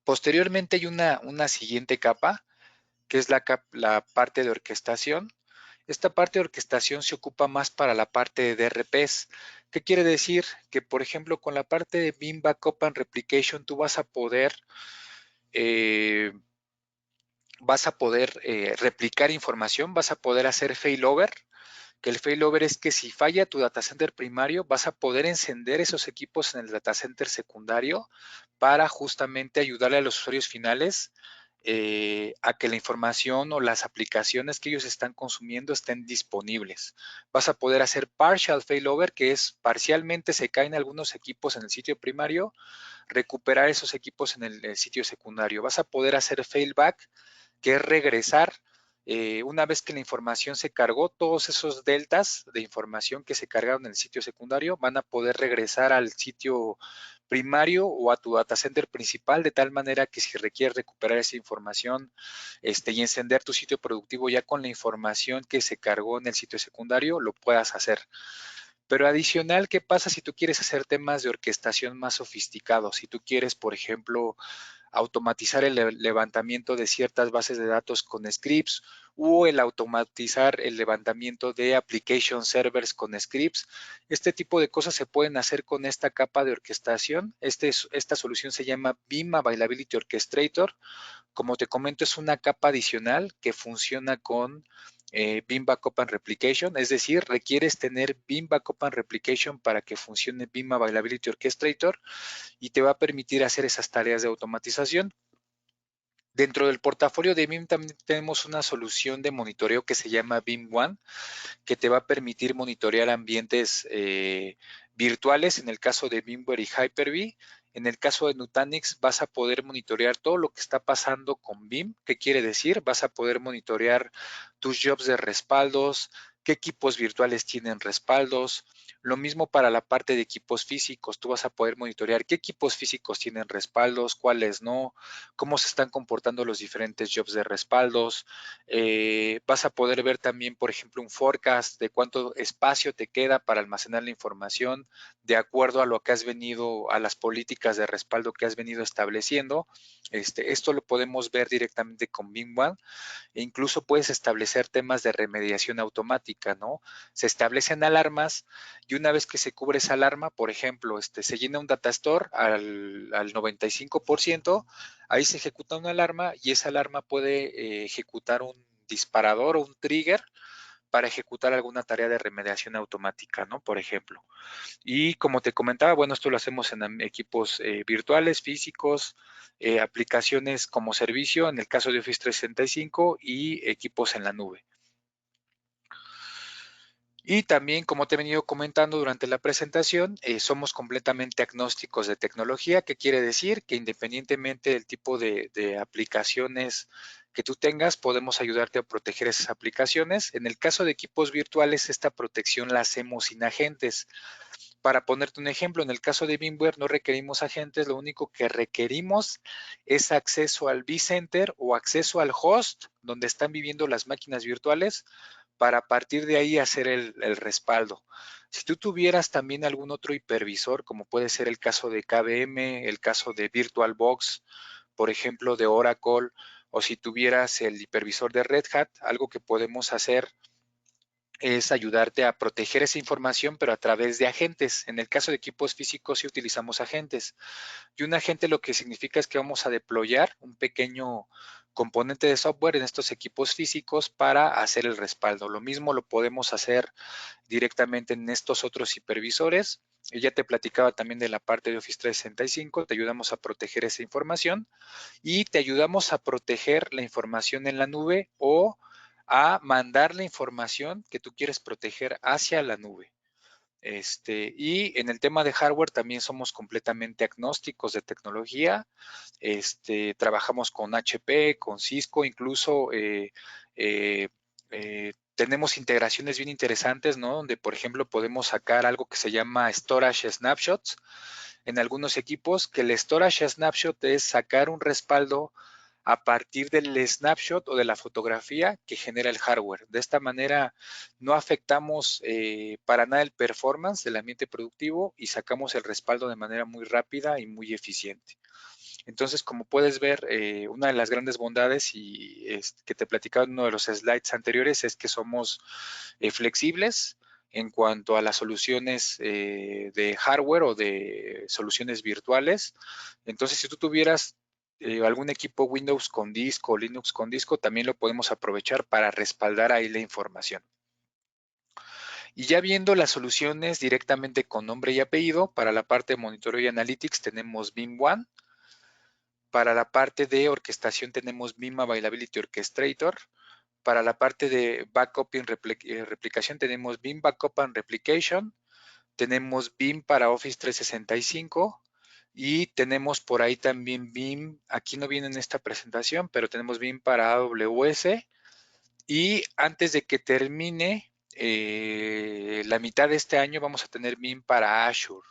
Posteriormente hay una siguiente capa, que es la parte de orquestación. Esta parte de orquestación se ocupa más para la parte de DRPs. ¿Qué quiere decir? Que, por ejemplo, con la parte de BIM Backup and Replication, tú eh, vas a poder replicar información, vas a poder hacer failover, que el failover es que si falla tu data center primario, vas a poder encender esos equipos en el data center secundario para justamente ayudarle a los usuarios finales a que la información o las aplicaciones que ellos están consumiendo estén disponibles. Vas a poder hacer partial failover, que es parcialmente se caen algunos equipos en el sitio primario, recuperar esos equipos en el sitio secundario. Vas a poder hacer failback, que es regresar una vez que la información se cargó, todos esos deltas de información que se cargaron en el sitio secundario van a poder regresar al sitio primario o a tu data center principal, de tal manera que si requieres recuperar esa información y encender tu sitio productivo ya con la información que se cargó en el sitio secundario, lo puedas hacer. Pero adicional, ¿qué pasa si tú quieres hacer temas de orquestación más sofisticados? Si tú quieres, por ejemplo, automatizar el levantamiento de ciertas bases de datos con scripts o el automatizar el levantamiento de application servers con scripts. Este tipo de cosas se pueden hacer con esta capa de orquestación. Esta solución se llama BIM Availability Orchestrator. Como te comento, es una capa adicional que funciona con BIM Backup and Replication, es decir, requieres tener BIM Backup and Replication para que funcione BIM Availability Orchestrator y te va a permitir hacer esas tareas de automatización. Dentro del portafolio de BIM también tenemos una solución de monitoreo que se llama BIM One, que te va a permitir monitorear ambientes virtuales, en el caso de VMware y Hyper-V. En el caso de Nutanix vas a poder monitorear todo lo que está pasando con BIM. ¿Qué quiere decir? Vas a poder monitorear tus jobs de respaldos, qué equipos virtuales tienen respaldos. Lo mismo para la parte de equipos físicos. Tú vas a poder monitorear qué equipos físicos tienen respaldos, cuáles no, cómo se están comportando los diferentes jobs de respaldos. Vas a poder ver también, por ejemplo, un forecast de cuánto espacio te queda para almacenar la información de acuerdo a lo que has venido, a las políticas de respaldo que has venido estableciendo. Esto lo podemos ver directamente con BIM One e incluso puedes establecer temas de remediación automática, ¿no? Se establecen alarmas y una vez que se cubre esa alarma, por ejemplo, se llena un data store al 95%, ahí se ejecuta una alarma y esa alarma puede ejecutar un disparador o un trigger para ejecutar alguna tarea de remediación automática, ¿no? Por ejemplo. Y como te comentaba, bueno, esto lo hacemos en equipos virtuales, físicos, aplicaciones como servicio, en el caso de Office 365 y equipos en la nube. Y también, como te he venido comentando durante la presentación, somos completamente agnósticos de tecnología. ¿Qué quiere decir? Que independientemente del tipo de aplicaciones que tú tengas, podemos ayudarte a proteger esas aplicaciones. En el caso de equipos virtuales, esta protección la hacemos sin agentes. Para ponerte un ejemplo, en el caso de VMware no requerimos agentes, lo único que requerimos es acceso al vCenter o acceso al host donde están viviendo las máquinas virtuales para a partir de ahí hacer el respaldo. Si tú tuvieras también algún otro hipervisor, como puede ser el caso de KVM, el caso de VirtualBox, por ejemplo, de Oracle, o si tuvieras el hipervisor de Red Hat, algo que podemos hacer es ayudarte a proteger esa información, pero a través de agentes. En el caso de equipos físicos sí utilizamos agentes. Y un agente lo que significa es que vamos a deployar un pequeño componente de software en estos equipos físicos para hacer el respaldo. Lo mismo lo podemos hacer directamente en estos otros hipervisores. Y ya te platicaba también de la parte de Office 365, te ayudamos a proteger esa información y te ayudamos a proteger la información en la nube o a mandar la información que tú quieres proteger hacia la nube. Y en el tema de hardware también somos completamente agnósticos de tecnología. Trabajamos con HP, con Cisco, incluso tenemos integraciones bien interesantes, ¿no? Donde, por ejemplo, podemos sacar algo que se llama Storage Snapshots en algunos equipos, que el Storage Snapshot es sacar un respaldo a partir del snapshot o de la fotografía que genera el hardware. De esta manera no afectamos para nada el performance del ambiente productivo y sacamos el respaldo de manera muy rápida y muy eficiente. Entonces, como puedes ver, una de las grandes bondades que te platicaba en uno de los slides anteriores es que somos flexibles en cuanto a las soluciones de hardware o de soluciones virtuales. Entonces, si tú tuvieras algún equipo Windows con disco o Linux con disco, también lo podemos aprovechar para respaldar ahí la información. Y ya viendo las soluciones directamente con nombre y apellido, para la parte de monitoreo y analytics tenemos BIM One. Para la parte de orquestación tenemos BIM Availability Orchestrator. Para la parte de backup y replicación tenemos BIM Backup and Replication. Tenemos BIM para Office 365 y tenemos por ahí también BIM, aquí no viene en esta presentación, pero tenemos BIM para AWS. Y antes de que termine la mitad de este año vamos a tener BIM para Azure,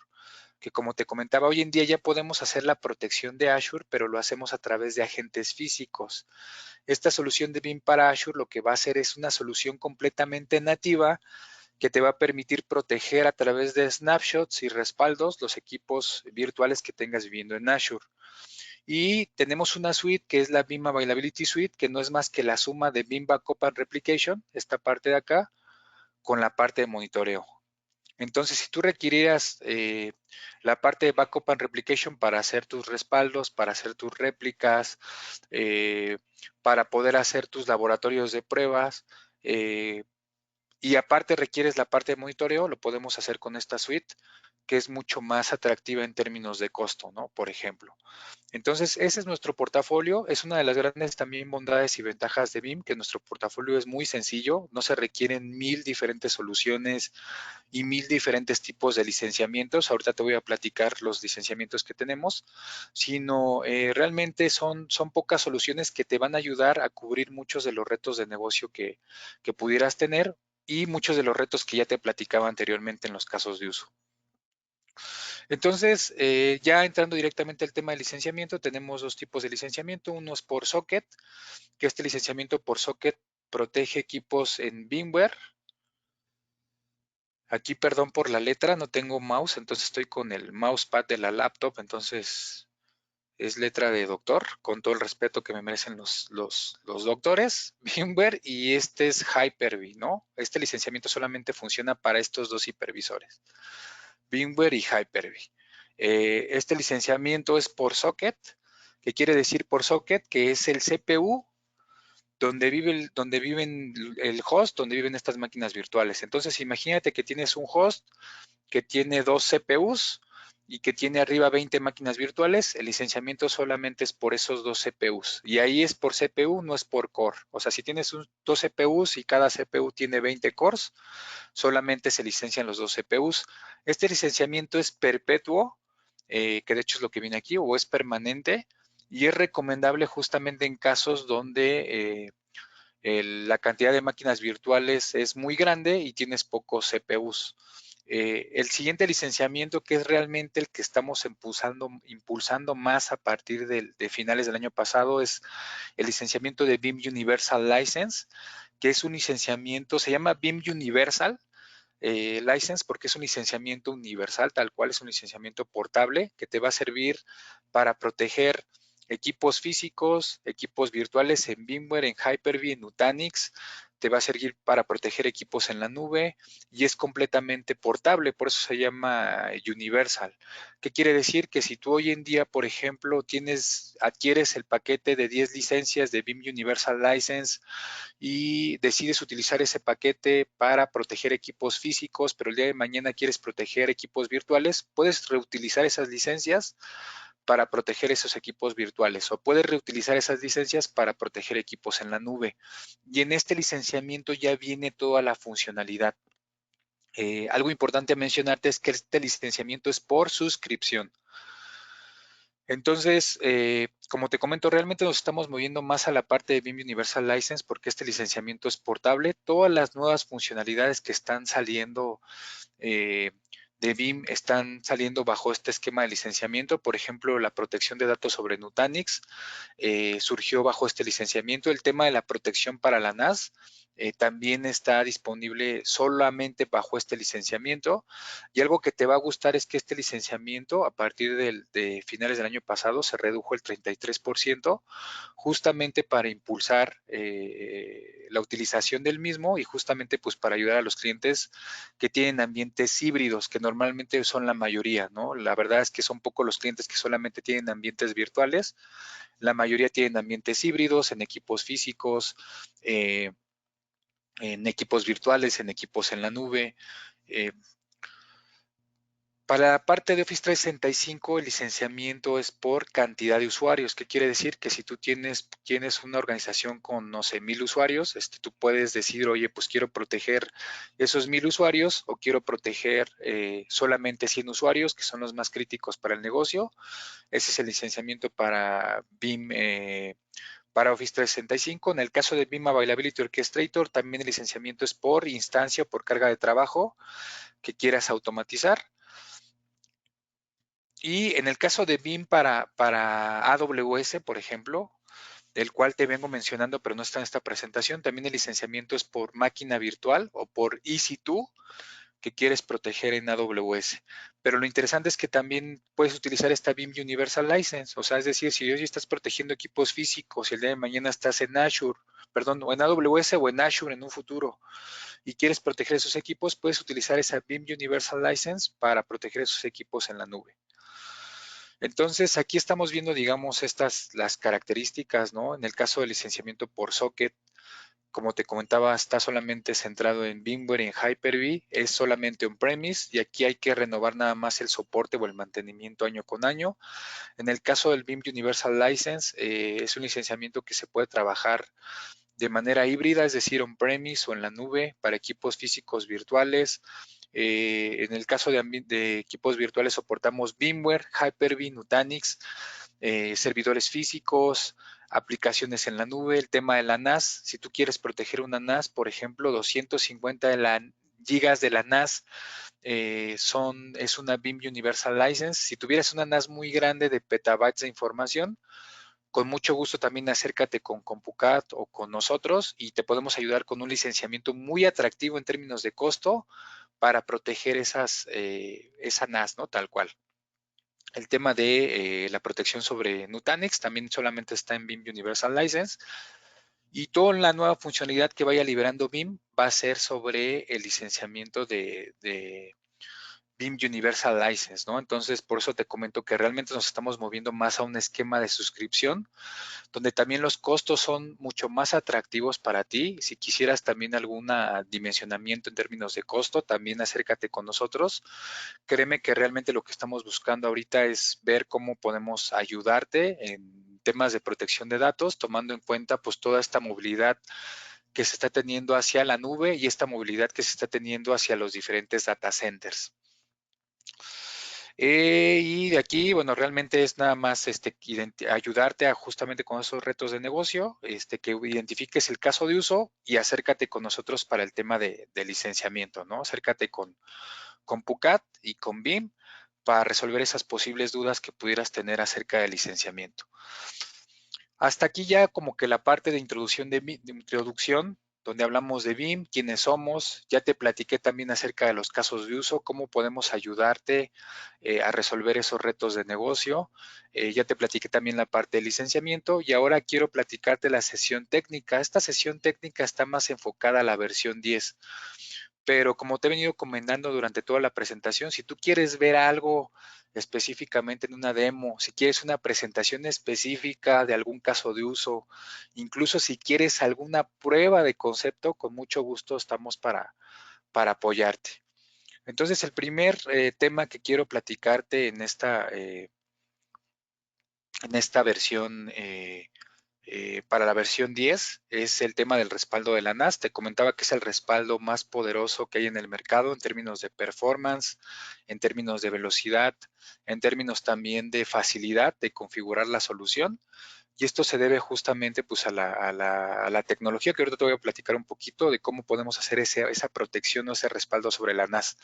que como te comentaba, hoy en día ya podemos hacer la protección de Azure, pero lo hacemos a través de agentes físicos. Esta solución de BIM para Azure lo que va a hacer es una solución completamente nativa que te va a permitir proteger a través de snapshots y respaldos los equipos virtuales que tengas viviendo en Azure. Y tenemos una suite que es la BIM Availability Suite, que no es más que la suma de BIM Backup and Replication, esta parte de acá, con la parte de monitoreo. Entonces, si tú requirieras la parte de Backup and Replication para hacer tus respaldos, para hacer tus réplicas, para poder hacer tus laboratorios de pruebas, y aparte requieres la parte de monitoreo, lo podemos hacer con esta suite, que es mucho más atractiva en términos de costo, ¿no? Por ejemplo. Entonces, ese es nuestro portafolio. Es una de las grandes también bondades y ventajas de BIM, que nuestro portafolio es muy sencillo. No se requieren 1000 diferentes soluciones y 1000 diferentes tipos de licenciamientos. Ahorita te voy a platicar los licenciamientos que tenemos, sino realmente son pocas soluciones que te van a ayudar a cubrir muchos de los retos de negocio que pudieras tener y muchos de los retos que ya te platicaba anteriormente en los casos de uso. Entonces, ya entrando directamente al tema de licenciamiento, tenemos dos tipos de licenciamiento. Uno es por socket, que este licenciamiento por socket protege equipos en VMware. Aquí, perdón por la letra, no tengo mouse, entonces estoy con el mousepad de la laptop, entonces es letra de doctor, con todo el respeto que me merecen los doctores, VMware, y este es Hyper-V, ¿no? Este licenciamiento solamente funciona para estos dos hipervisores, VMware y Hyper-V. Este licenciamiento es por socket, que quiere decir por socket, que es el CPU donde viven el host, donde viven estas máquinas virtuales. Entonces, imagínate que tienes un host que tiene 2 CPUs y que tiene arriba 20 máquinas virtuales, el licenciamiento solamente es por esos 2 CPUs. Y ahí es por CPU, no es por core. O sea, si tienes 2 CPUs y cada CPU tiene 20 cores, solamente se licencian los 2 CPUs. Este licenciamiento es perpetuo, que de hecho es lo que viene aquí, o es permanente, y es recomendable justamente en casos donde la cantidad de máquinas virtuales es muy grande y tienes pocos CPUs. El siguiente licenciamiento, que es realmente el que estamos impulsando más a partir de finales del año pasado, es el licenciamiento de BIM Universal License, que es un licenciamiento, se llama BIM Universal License porque es un licenciamiento universal, tal cual es un licenciamiento portable que te va a servir para proteger equipos físicos, equipos virtuales en VMware, en Hyper-V, en Nutanix, te va a servir para proteger equipos en la nube y es completamente portable, por eso se llama Universal. ¿Qué quiere decir? Que si tú hoy en día, por ejemplo, adquieres el paquete de 10 licencias de BIM Universal License y decides utilizar ese paquete para proteger equipos físicos, pero el día de mañana quieres proteger equipos virtuales, puedes reutilizar esas licencias para proteger esos equipos virtuales o puedes reutilizar esas licencias para proteger equipos en la nube. Y en este licenciamiento ya viene toda la funcionalidad. Algo importante a mencionarte es que este licenciamiento es por suscripción. Entonces, como te comento, realmente nos estamos moviendo más a la parte de BIM Universal License porque este licenciamiento es portable. Todas las nuevas funcionalidades que están saliendo eh, de BIM están saliendo bajo este esquema de licenciamiento. Por ejemplo, la protección de datos sobre Nutanix surgió bajo este licenciamiento. El tema de la protección para la NAS también está disponible solamente bajo este licenciamiento. Y algo que te va a gustar es que este licenciamiento, a partir de finales del año pasado, se redujo el 33%, justamente para impulsar la utilización del mismo y justamente pues para ayudar a los clientes que tienen ambientes híbridos, que normalmente son la mayoría, ¿no? La verdad es que son pocos los clientes que solamente tienen ambientes virtuales, la mayoría tienen ambientes híbridos en equipos físicos, en equipos virtuales, en equipos en la nube. Eh, para la parte de Office 365, el licenciamiento es por cantidad de usuarios. ¿Qué quiere decir? Que si tú tienes una organización con, no sé, 1000 usuarios, tú puedes decir, oye, pues quiero proteger esos 1000 usuarios o quiero proteger solamente 100 usuarios, que son los más críticos para el negocio. Ese es el licenciamiento para BIM, para Office 365. En el caso de BIM Availability Orchestrator, también el licenciamiento es por instancia o por carga de trabajo que quieras automatizar. Y en el caso de BIM para AWS, por ejemplo, del cual te vengo mencionando, pero no está en esta presentación, también el licenciamiento es por máquina virtual o por EC2 que quieres proteger en AWS. Pero lo interesante es que también puedes utilizar esta BIM Universal License, o sea, es decir, si hoy estás protegiendo equipos físicos y el día de mañana estás en Azure, perdón, o en AWS o en Azure en un futuro y quieres proteger esos equipos, puedes utilizar esa BIM Universal License para proteger esos equipos en la nube. Entonces, aquí estamos viendo, digamos, las características, ¿no? En el caso del licenciamiento por socket, como te comentaba, está solamente centrado en VMware y en Hyper-V, es solamente on-premise y aquí hay que renovar nada más el soporte o el mantenimiento año con año. En el caso del BIM Universal License, es un licenciamiento que se puede trabajar de manera híbrida, es decir, on-premise o en la nube para equipos físicos virtuales. En el caso de equipos virtuales soportamos VMware, Hyper-V, Nutanix, servidores físicos, aplicaciones en la nube, el tema de la NAS. Si tú quieres proteger una NAS, por ejemplo, 250 gigas de la NAS es una BIM Universal License. Si tuvieras una NAS muy grande de petabytes de información, con mucho gusto también acércate con CompuCAD o con nosotros y te podemos ayudar con un licenciamiento muy atractivo en términos de costo para proteger esa NAS, ¿no? Tal cual. El tema de la protección sobre Nutanix también solamente está en BIM Universal License. Y toda la nueva funcionalidad que vaya liberando BIM va a ser sobre el licenciamiento BIM Universal License, ¿no? Entonces, por eso te comento que realmente nos estamos moviendo más a un esquema de suscripción, donde también los costos son mucho más atractivos para ti. Si quisieras también algún dimensionamiento en términos de costo, también acércate con nosotros. Créeme que realmente lo que estamos buscando ahorita es ver cómo podemos ayudarte en temas de protección de datos, tomando en cuenta pues toda esta movilidad que se está teniendo hacia la nube y esta movilidad que se está teniendo hacia los diferentes data centers. Y de aquí, bueno, realmente es nada más ayudarte a justamente con esos retos de negocio, que identifiques el caso de uso y acércate con nosotros para el tema de licenciamiento, ¿no? Acércate con PUCAT y con BIM para resolver esas posibles dudas que pudieras tener acerca del licenciamiento. Hasta aquí ya como que la parte de introducción donde hablamos de BIM, quiénes somos, ya te platiqué también acerca de los casos de uso, cómo podemos ayudarte a resolver esos retos de negocio, ya te platiqué también la parte de licenciamiento y ahora quiero platicarte la sesión técnica. Esta sesión técnica está más enfocada a la versión 10, pero como te he venido comentando durante toda la presentación, si tú quieres ver algo específicamente en una demo, si quieres una presentación específica de algún caso de uso, incluso si quieres alguna prueba de concepto, con mucho gusto estamos para apoyarte. Entonces, el primer tema que quiero platicarte en esta versión para la versión 10 es el tema del respaldo de la NAS. Te comentaba que es el respaldo más poderoso que hay en el mercado en términos de performance, en términos de velocidad, en términos también de facilidad de configurar la solución. Y esto se debe justamente pues, a la tecnología que ahorita te voy a platicar un poquito de cómo podemos hacer esa protección o ese respaldo sobre la NAS.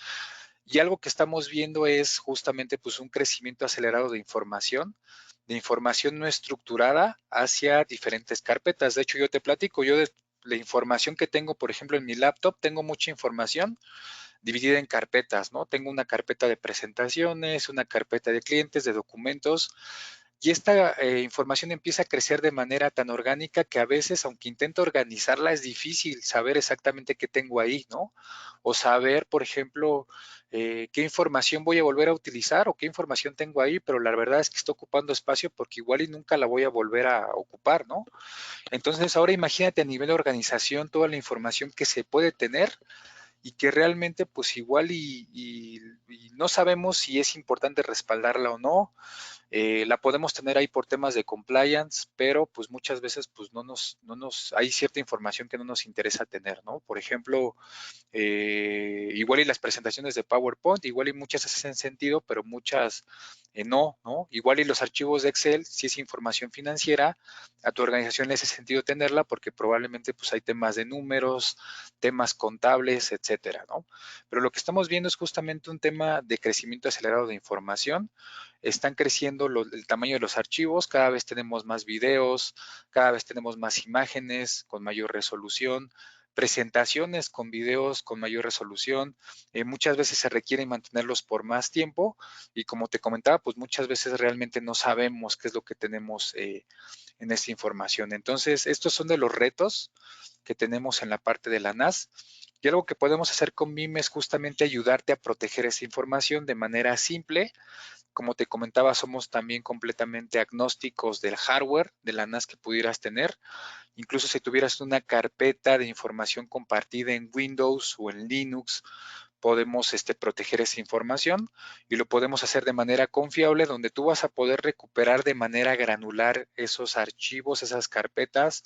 Y algo que estamos viendo es justamente pues, un crecimiento acelerado de información no estructurada hacia diferentes carpetas. De hecho, yo te platico, yo de la información que tengo, por ejemplo, en mi laptop, tengo mucha información dividida en carpetas, ¿no? Tengo una carpeta de presentaciones, una carpeta de clientes, de documentos, y esta información empieza a crecer de manera tan orgánica que a veces, aunque intento organizarla, es difícil saber exactamente qué tengo ahí, ¿no? O saber, por ejemplo, qué información voy a volver a utilizar o qué información tengo ahí, pero la verdad es que está ocupando espacio porque igual y nunca la voy a volver a ocupar, ¿no? Entonces, ahora imagínate a nivel de organización toda la información que se puede tener y que realmente pues igual y no sabemos si es importante respaldarla o no. La podemos tener ahí por temas de compliance, pero pues muchas veces pues hay cierta información que no nos interesa tener, ¿no? Por ejemplo, igual y las presentaciones de PowerPoint, igual y muchas hacen sentido, pero muchas no, ¿no? Igual y los archivos de Excel, si es información financiera, a tu organización le hace sentido tenerla porque probablemente pues hay temas de números, temas contables, etcétera, ¿no? Pero lo que estamos viendo es justamente un tema de crecimiento acelerado de información. Están creciendo el tamaño de los archivos, cada vez tenemos más videos, cada vez tenemos más imágenes con mayor resolución, presentaciones con videos con mayor resolución. Muchas veces se requiere mantenerlos por más tiempo y como te comentaba, pues muchas veces realmente no sabemos qué es lo que tenemos en esta información. Entonces, estos son de los retos que tenemos en la parte de la NAS. Y algo que podemos hacer con BIM es justamente ayudarte a proteger esa información de manera simple. Como te comentaba, somos también completamente agnósticos del hardware de la NAS que pudieras tener. Incluso si tuvieras una carpeta de información compartida en Windows o en Linux, podemos proteger esa información y lo podemos hacer de manera confiable donde tú vas a poder recuperar de manera granular esos archivos, esas carpetas.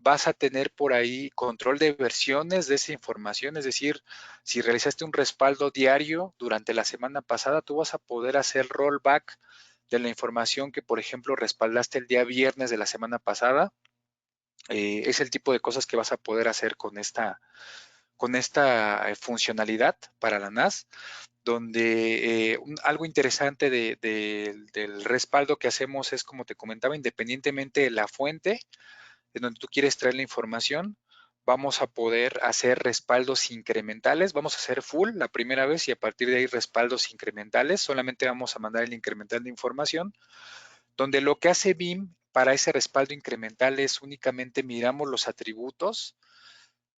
Vas a tener por ahí control de versiones de esa información, es decir, si realizaste un respaldo diario durante la semana pasada, tú vas a poder hacer rollback de la información que, por ejemplo, respaldaste el día viernes de la semana pasada. Es el tipo de cosas que vas a poder hacer con esta funcionalidad para la NAS, donde algo interesante del respaldo que hacemos es, como te comentaba, independientemente de la fuente en donde tú quieres traer la información, vamos a poder hacer respaldos incrementales, vamos a hacer full la primera vez y a partir de ahí respaldos incrementales, solamente vamos a mandar el incremental de información, donde lo que hace BIM para ese respaldo incremental es únicamente miramos los atributos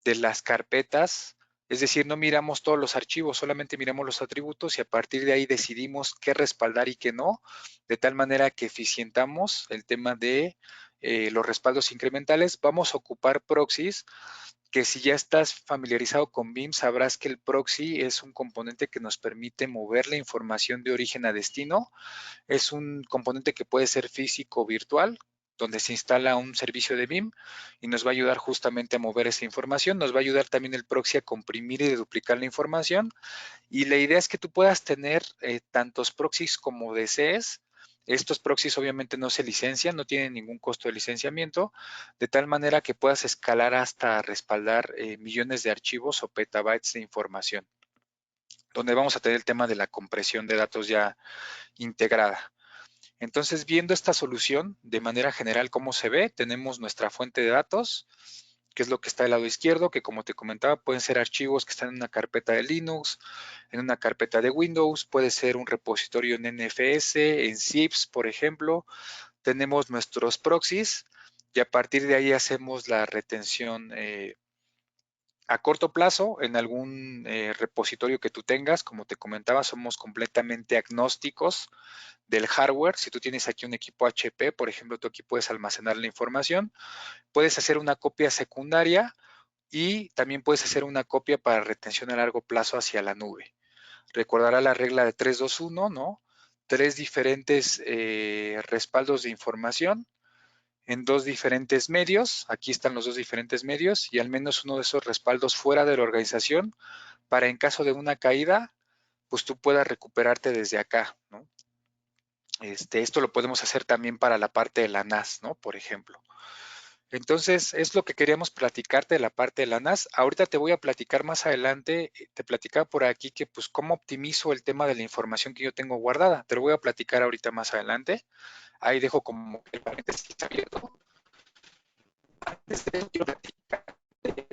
de las carpetas Es decir, no miramos todos los archivos, solamente miramos los atributos y a partir de ahí decidimos qué respaldar y qué no, de tal manera que eficientamos el tema de los respaldos incrementales. Vamos a ocupar proxies, que si ya estás familiarizado con BIM, sabrás que el proxy es un componente que nos permite mover la información de origen a destino. Es un componente que puede ser físico o virtual, donde se instala un servicio de BIM y nos va a ayudar justamente a mover esa información. Nos va a ayudar también el proxy a comprimir y duplicar la información. Y la idea es que tú puedas tener tantos proxies como desees. Estos proxies obviamente no se licencian, no tienen ningún costo de licenciamiento, de tal manera que puedas escalar hasta respaldar millones de archivos o petabytes de información, donde vamos a tener el tema de la compresión de datos ya integrada. Entonces, viendo esta solución de manera general, ¿cómo se ve? Tenemos nuestra fuente de datos, que es lo que está del lado izquierdo, que como te comentaba, pueden ser archivos que están en una carpeta de Linux, en una carpeta de Windows, puede ser un repositorio en NFS, en zips, por ejemplo. Tenemos nuestros proxies y a partir de ahí hacemos la retención a corto plazo en algún repositorio que tú tengas. Como te comentaba, somos completamente agnósticos del hardware. Si tú tienes aquí un equipo HP, por ejemplo, tú aquí puedes almacenar la información, puedes hacer una copia secundaria y también puedes hacer una copia para retención a largo plazo hacia la nube. Recordará la regla de 3-2-1, ¿no? Tres diferentes respaldos de información en dos diferentes medios. Aquí están los dos diferentes medios y al menos uno de esos respaldos fuera de la organización para en caso de una caída, pues tú puedas recuperarte desde acá, ¿no? Esto lo podemos hacer también para la parte de la NAS, ¿no? Por ejemplo. Entonces, es lo que queríamos platicarte de la parte de la NAS. Ahorita te voy a platicar más adelante, te platicaba por aquí que pues cómo optimizo el tema de la información que yo tengo guardada. Te lo voy a platicar ahorita más adelante. Ahí dejo como el paréntesis abierto. Antes de eso, quiero platicar de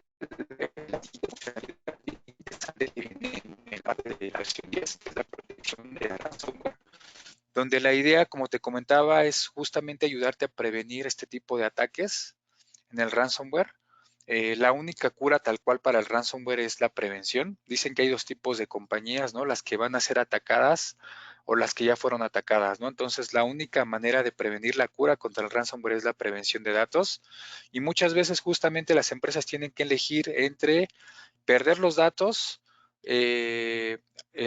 la funcionalidad interesante que viene en la parte de la versión 10, que es la protección de ransomware, donde la idea, como te comentaba, es justamente ayudarte a prevenir este tipo de ataques en el ransomware. La única cura tal cual para el ransomware es la prevención. Dicen que hay dos tipos de compañías, ¿no? Las que van a ser atacadas o las que ya fueron atacadas, ¿no? Entonces, la única manera de prevenir la cura contra el ransomware es la prevención de datos. Y muchas veces justamente las empresas tienen que elegir entre perder los datos,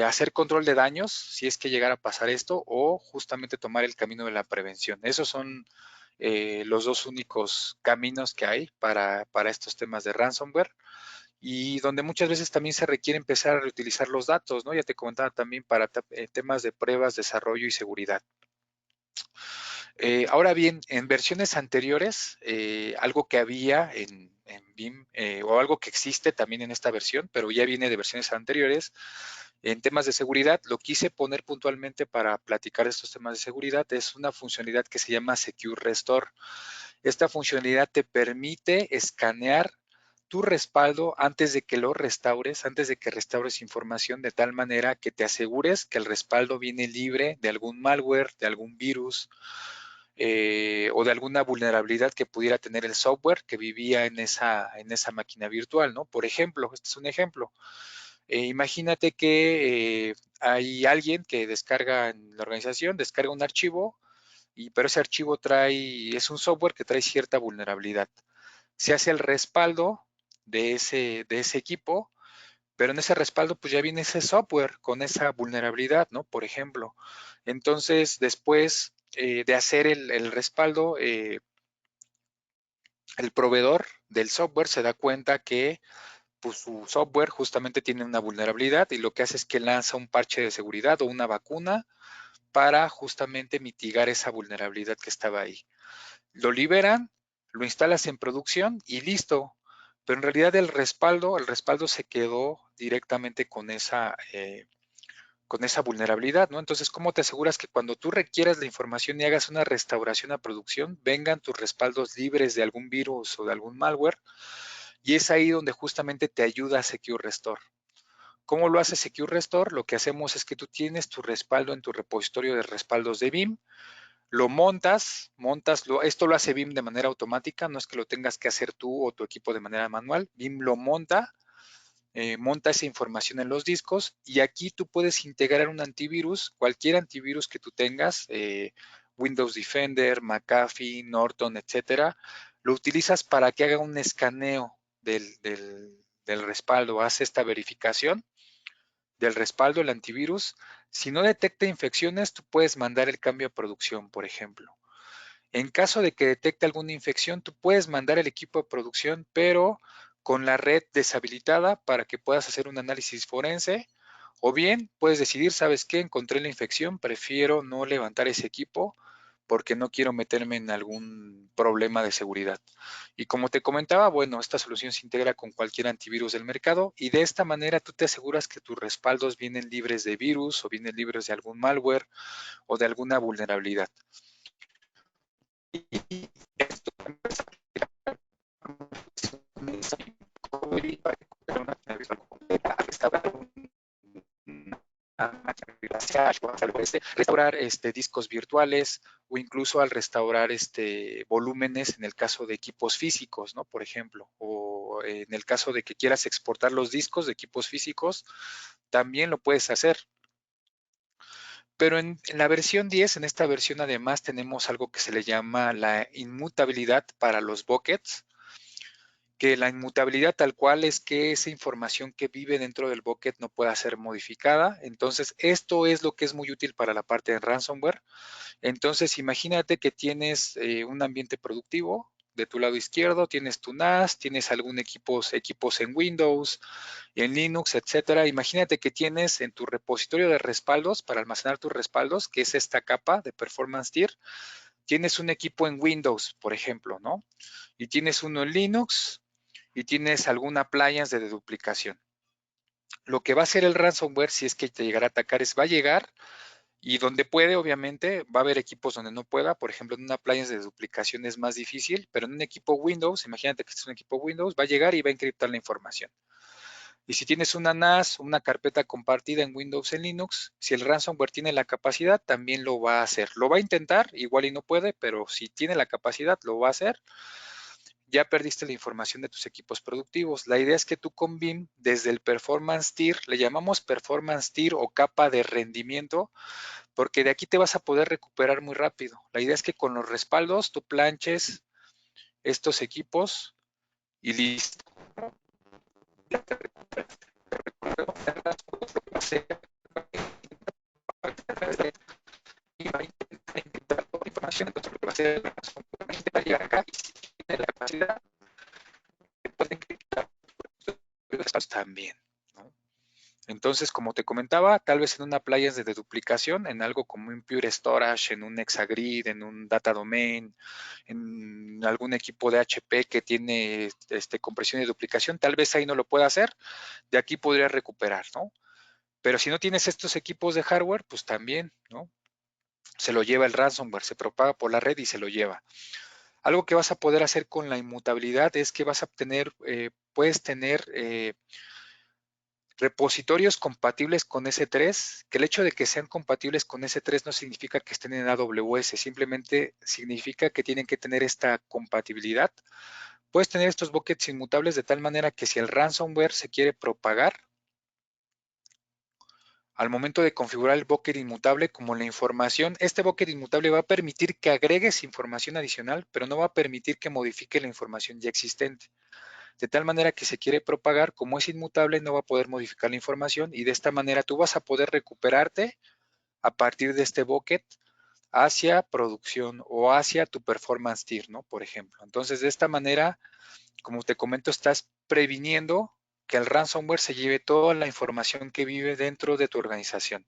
hacer control de daños, si es que llegara a pasar esto, o justamente tomar el camino de la prevención. Esos son los dos únicos caminos que hay para estos temas de ransomware y donde muchas veces también se requiere empezar a reutilizar los datos, ¿no? Ya te comentaba también para temas de pruebas, desarrollo y seguridad. Ahora bien, en versiones anteriores, algo que había en BIM o algo que existe también en esta versión, pero ya viene de versiones anteriores, en temas de seguridad, lo quise poner puntualmente para platicar de estos temas de seguridad, es una funcionalidad que se llama Secure Restore. Esta funcionalidad te permite escanear tu respaldo antes de que lo restaures, antes de que restaures información, de tal manera que te asegures que el respaldo viene libre de algún malware, de algún virus o de alguna vulnerabilidad que pudiera tener el software que vivía en esa máquina virtual, ¿no? Por ejemplo, este es un ejemplo. Imagínate que hay alguien que descarga en la organización, descarga un archivo, pero ese archivo es un software que trae cierta vulnerabilidad. Se hace el respaldo de ese equipo, pero en ese respaldo pues ya viene ese software con esa vulnerabilidad, ¿no? Por ejemplo. Entonces, después de hacer el respaldo, el proveedor del software se da cuenta que pues, su software justamente tiene una vulnerabilidad y lo que hace es que lanza un parche de seguridad o una vacuna para justamente mitigar esa vulnerabilidad que estaba ahí. Lo liberan, lo instalas en producción y listo. Pero en realidad el respaldo se quedó directamente con esa vulnerabilidad, ¿no? Entonces, ¿cómo te aseguras que cuando tú requieras la información y hagas una restauración a producción, vengan tus respaldos libres de algún virus o de algún malware? Y es ahí donde justamente te ayuda Secure Restore. ¿Cómo lo hace Secure Restore? Lo que hacemos es que tú tienes tu respaldo en tu repositorio de respaldos de BIM, lo esto lo hace BIM de manera automática, no es que lo tengas que hacer tú o tu equipo de manera manual. BIM lo monta, monta esa información en los discos y aquí tú puedes integrar un antivirus, cualquier antivirus que tú tengas, Windows Defender, McAfee, Norton, etcétera, lo utilizas para que haga un escaneo del respaldo, hace esta verificación del respaldo, el antivirus. Si no detecta infecciones, tú puedes mandar el cambio a producción, por ejemplo. En caso de que detecte alguna infección, tú puedes mandar el equipo de producción, pero con la red deshabilitada para que puedas hacer un análisis forense. O bien puedes decidir, ¿sabes qué? Encontré la infección, prefiero no levantar ese equipo porque no quiero meterme en algún problema de seguridad. Y como te comentaba, bueno, esta solución se integra con cualquier antivirus del mercado y de esta manera tú te aseguras que tus respaldos vienen libres de virus o vienen libres de algún malware o de alguna vulnerabilidad. Y esto restaurar discos virtuales o incluso al restaurar volúmenes en el caso de equipos físicos, ¿no? Por ejemplo, o en el caso de que quieras exportar los discos de equipos físicos, también lo puedes hacer. Pero en la versión 10, en esta versión además tenemos algo que se le llama la inmutabilidad para los buckets, que la inmutabilidad tal cual es que esa información que vive dentro del bucket no pueda ser modificada. Entonces, esto es lo que es muy útil para la parte de ransomware. Entonces, imagínate que tienes un ambiente productivo. De tu lado izquierdo tienes tu NAS, tienes algún equipos en Windows, en Linux, etcétera. Imagínate que tienes en tu repositorio de respaldos para almacenar tus respaldos, que es esta capa de Performance Tier, tienes un equipo en Windows, por ejemplo, ¿no? Y tienes uno en Linux, y tienes alguna appliance de deduplicación. Lo que va a hacer el ransomware, si es que te llegará a atacar, es va a llegar y donde puede, obviamente, va a haber equipos donde no pueda. Por ejemplo, en una appliance de duplicación es más difícil, pero en un equipo Windows, imagínate que este es un equipo Windows, va a llegar y va a encriptar la información. Y si tienes una NAS, una carpeta compartida en Windows, en Linux, si el ransomware tiene la capacidad, también lo va a hacer. Lo va a intentar, igual y no puede, pero si tiene la capacidad, lo va a hacer. Ya perdiste la información de tus equipos productivos. La idea es que tú con BIM, desde el Performance Tier, le llamamos Performance Tier o capa de rendimiento, porque de aquí te vas a poder recuperar muy rápido. La idea es que con los respaldos tú planches estos equipos y listo. Ya te recuperas. Y va a intentar toda la información, entonces lo que va a hacer va a llegar acá y si tiene la capacidad, puede encriptar también, ¿no? Entonces, como te comentaba, tal vez en una playa de deduplicación, en algo como un Pure Storage, en un Exagrid, en un Data Domain, en algún equipo de HP que tiene compresión y duplicación, tal vez ahí no lo pueda hacer, de aquí podría recuperar, ¿no? Pero si no tienes estos equipos de hardware, pues también, ¿no? Se lo lleva el ransomware, se propaga por la red y se lo lleva. Algo que vas a poder hacer con la inmutabilidad es que vas a tener, puedes tener repositorios compatibles con S3, que el hecho de que sean compatibles con S3 no significa que estén en AWS, simplemente significa que tienen que tener esta compatibilidad. Puedes tener estos buckets inmutables de tal manera que si el ransomware se quiere propagar, al momento de configurar el bucket inmutable, como la información, este bucket inmutable va a permitir que agregues información adicional, pero no va a permitir que modifique la información ya existente. De tal manera que se quiere propagar, como es inmutable, no va a poder modificar la información y de esta manera tú vas a poder recuperarte a partir de este bucket hacia producción o hacia tu performance tier, ¿no? Por ejemplo. Entonces, de esta manera, como te comento, estás previniendo que el ransomware se lleve toda la información que vive dentro de tu organización.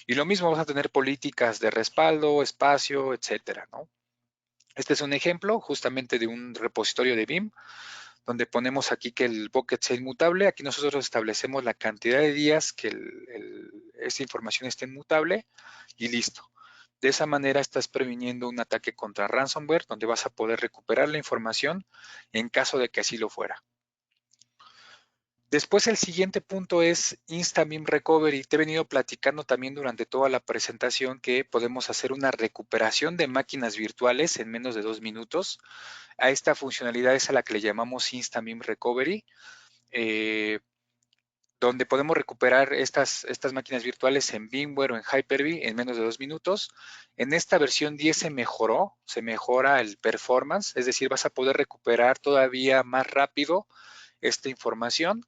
Y lo mismo vas a tener políticas de respaldo, espacio, etcétera, ¿no? Este es un ejemplo justamente de un repositorio de BIM donde ponemos aquí que el bucket sea inmutable. Aquí nosotros establecemos la cantidad de días que esta información esté inmutable y listo. De esa manera estás previniendo un ataque contra ransomware donde vas a poder recuperar la información en caso de que así lo fuera. Después el siguiente punto es InstaBIM Recovery. Te he venido platicando también durante toda la presentación que podemos hacer una recuperación de máquinas virtuales en menos de 2 minutos. A esta funcionalidad es a la que le llamamos InstaBIM Recovery. donde podemos recuperar estas máquinas virtuales en VMware o en Hyper-V en menos de 2 minutos. En esta versión 10 se mejora el performance, es decir, vas a poder recuperar todavía más rápido esta información.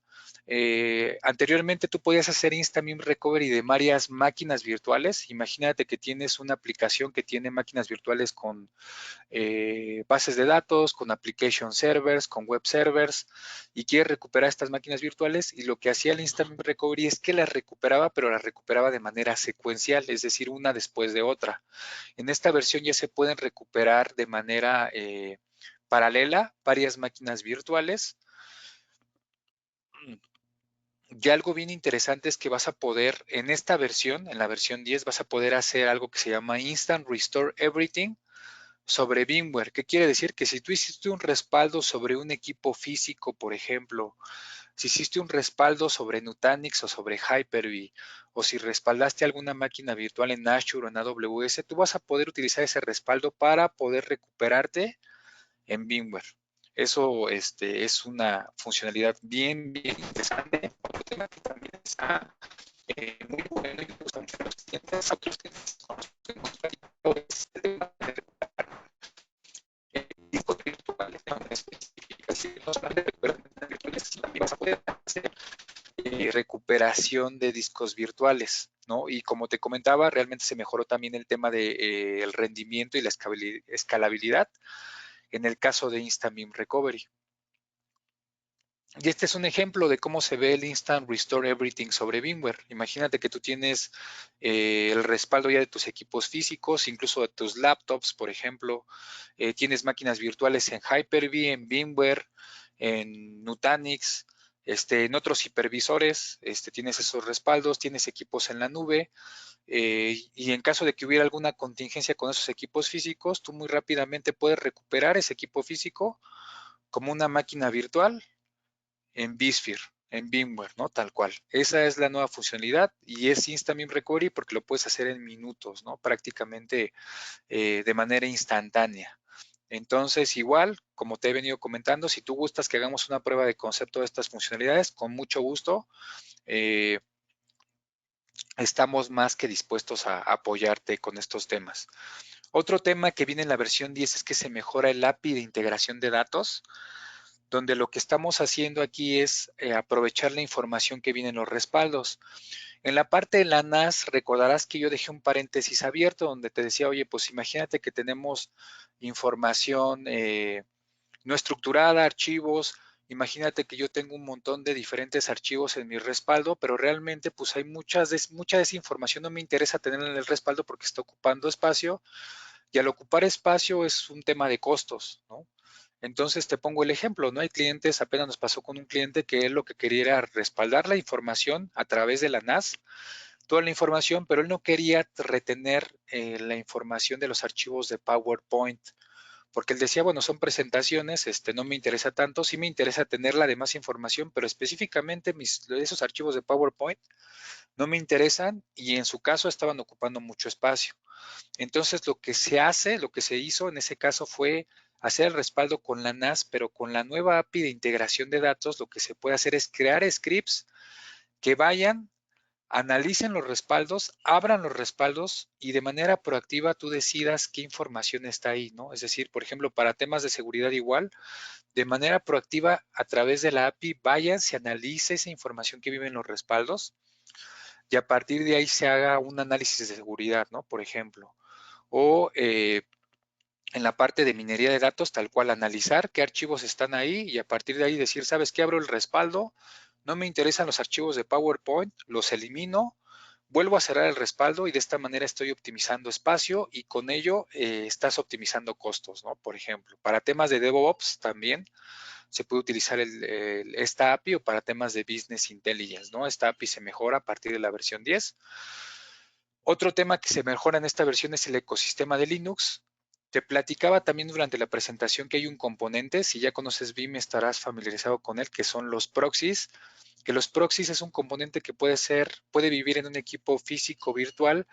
Anteriormente tú podías hacer Instant Recovery de varias máquinas virtuales. Imagínate que tienes una aplicación que tiene máquinas virtuales con bases de datos, con application servers, con web servers, y quieres recuperar estas máquinas virtuales, y lo que hacía el Instant Recovery es que las recuperaba, pero las recuperaba de manera secuencial, es decir, una después de otra. En esta versión ya se pueden recuperar de manera paralela varias máquinas virtuales. Y algo bien interesante es que vas a poder, en esta versión, en la versión 10, vas a poder hacer algo que se llama Instant Restore Everything sobre VMware. ¿Qué quiere decir? Que si tú hiciste un respaldo sobre un equipo físico, por ejemplo, si hiciste un respaldo sobre Nutanix o sobre Hyper-V, o si respaldaste alguna máquina virtual en Azure o en AWS, tú vas a poder utilizar ese respaldo para poder recuperarte en VMware. Eso es una funcionalidad bien interesante. Otro tema que también está muy bueno y que gusta mucho a los clientes, otros clientes es el tema de discos virtuales, ¿no? Específicas, los virtuales, también vas a poder hacer recuperación de discos virtuales, ¿no? Y como te comentaba, realmente se mejoró también el tema de el rendimiento y la escalabilidad en el caso de Instant Beam Recovery. Y este es un ejemplo de cómo se ve el Instant Restore Everything sobre VMware. Imagínate que tú tienes el respaldo ya de tus equipos físicos, incluso de tus laptops, por ejemplo. Tienes máquinas virtuales en Hyper-V, en VMware, en Nutanix, en otros hipervisores, tienes esos respaldos, tienes equipos en la nube, y en caso de que hubiera alguna contingencia con esos equipos físicos, tú muy rápidamente puedes recuperar ese equipo físico como una máquina virtual en vSphere, en VMware, ¿no? Tal cual. Esa es la nueva funcionalidad y es Instant Beam Recovery porque lo puedes hacer en minutos, ¿no? Prácticamente de manera instantánea. Entonces, igual, como te he venido comentando, si tú gustas que hagamos una prueba de concepto de estas funcionalidades, con mucho gusto, eh, estamos más que dispuestos a apoyarte con estos temas. Otro tema que viene en la versión 10 es que se mejora el API de integración de datos, donde lo que estamos haciendo aquí es aprovechar la información que viene en los respaldos. En la parte de la NAS, recordarás que yo dejé un paréntesis abierto donde te decía, oye, pues imagínate que tenemos información no estructurada, archivos. Imagínate que yo tengo un montón de diferentes archivos en mi respaldo, pero realmente pues hay mucha de esa información no me interesa tenerla en el respaldo porque está ocupando espacio, y al ocupar espacio es un tema de costos, ¿no? Entonces te pongo el ejemplo, ¿no? Hay clientes, apenas nos pasó con un cliente que él lo que quería era respaldar la información a través de la NAS, toda la información, pero él no quería retener la información de los archivos de PowerPoint, porque él decía, bueno, son presentaciones, no me interesa tanto, sí me interesa tener la demás información, pero específicamente esos archivos de PowerPoint no me interesan y en su caso estaban ocupando mucho espacio. Entonces lo que se hizo en ese caso fue hacer el respaldo con la NAS, pero con la nueva API de integración de datos, lo que se puede hacer es crear scripts que vayan, analicen los respaldos, abran los respaldos y de manera proactiva tú decidas qué información está ahí, ¿no? Es decir, por ejemplo, para temas de seguridad igual, de manera proactiva a través de la API, vayan, se analice esa información que vive en los respaldos y a partir de ahí se haga un análisis de seguridad, ¿no? Por ejemplo. O en la parte de minería de datos, tal cual, analizar qué archivos están ahí y a partir de ahí decir, ¿sabes qué? Abro el respaldo, no me interesan los archivos de PowerPoint, los elimino, vuelvo a cerrar el respaldo y de esta manera estoy optimizando espacio y con ello estás optimizando costos, ¿no? Por ejemplo, para temas de DevOps también se puede utilizar esta API o para temas de Business Intelligence, ¿no? Esta API se mejora a partir de la versión 10. Otro tema que se mejora en esta versión es el ecosistema de Linux. Te platicaba también durante la presentación que hay un componente, si ya conoces Vim estarás familiarizado con él, que son los proxies, que los proxies es un componente que puede vivir en un equipo físico virtual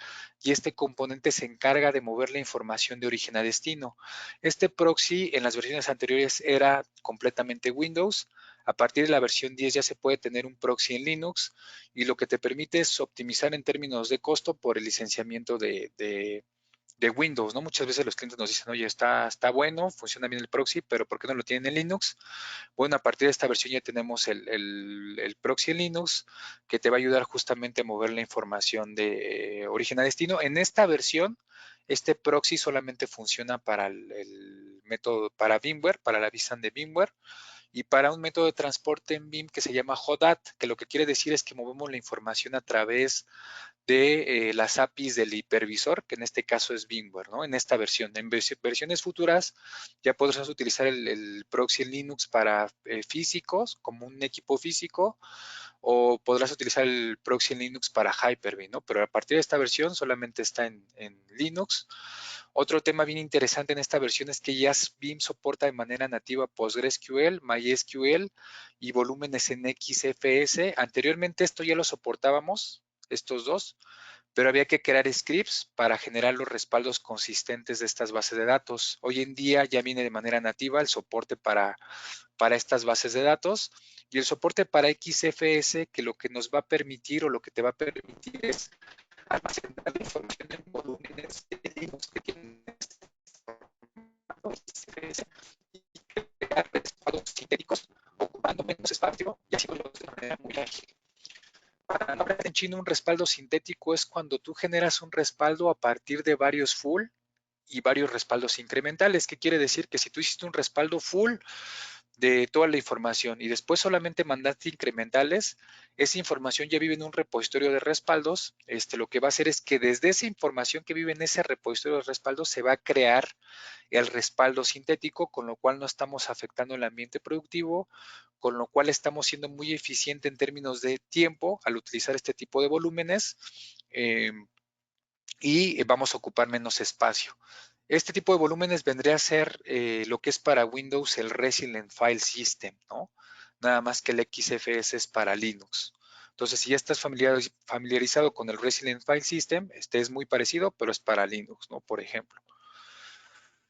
y este componente se encarga de mover la información de origen a destino. Este proxy en las versiones anteriores era completamente Windows, A partir de la versión 10 ya se puede tener un proxy en Linux y lo que te permite es optimizar en términos de costo por el licenciamiento de Windows, ¿no? Muchas veces los clientes nos dicen, oye, está bueno, funciona bien el proxy, pero ¿por qué no lo tienen en Linux? Bueno, a partir de esta versión ya tenemos el proxy en Linux que te va a ayudar justamente a mover la información de origen a destino. En esta versión, este proxy solamente funciona para el método, para VMware, para la vista de VMware y para un método de transporte en BIM que se llama HODAT, que lo que quiere decir es que movemos la información a través de las APIs del hipervisor, que en este caso es VMware, ¿no? En esta versión. En versiones futuras ya podrás utilizar el proxy en Linux para físicos, como un equipo físico, o podrás utilizar el proxy en Linux para Hyper-V, ¿no? Pero a partir de esta versión solamente está en Linux. Otro tema bien interesante en esta versión es que ya BIM soporta de manera nativa PostgreSQL, MySQL y volúmenes en XFS. Anteriormente esto ya lo soportábamos, estos dos, pero había que crear scripts para generar los respaldos consistentes de estas bases de datos. Hoy en día ya viene de manera nativa el soporte para estas bases de datos y el soporte para XFS, que lo que nos va a permitir o lo que te va a permitir es almacenar la información en volúmenes de Linux que tienen este XFS y crear respaldos sintéticos ocupando menos espacio y haciéndolo de manera muy ágil. Para no hablar en chino, un respaldo sintético es cuando tú generas un respaldo a partir de varios full y varios respaldos incrementales. ¿Qué quiere decir? Que si tú hiciste un respaldo full de toda la información y después solamente mandaste incrementales, esa información ya vive en un repositorio de respaldos. Lo que va a hacer es que desde esa información que vive en ese repositorio de respaldos se va a crear el respaldo sintético, con lo cual no estamos afectando el ambiente productivo, con lo cual estamos siendo muy eficiente en términos de tiempo al utilizar este tipo de volúmenes eh, y vamos a ocupar menos espacio. Este tipo de volúmenes vendría a ser lo que es para Windows el Resilient File System, ¿no? Nada más que el XFS es para Linux. Entonces, si ya estás familiarizado con el Resilient File System, este es muy parecido, pero es para Linux, ¿no? Por ejemplo.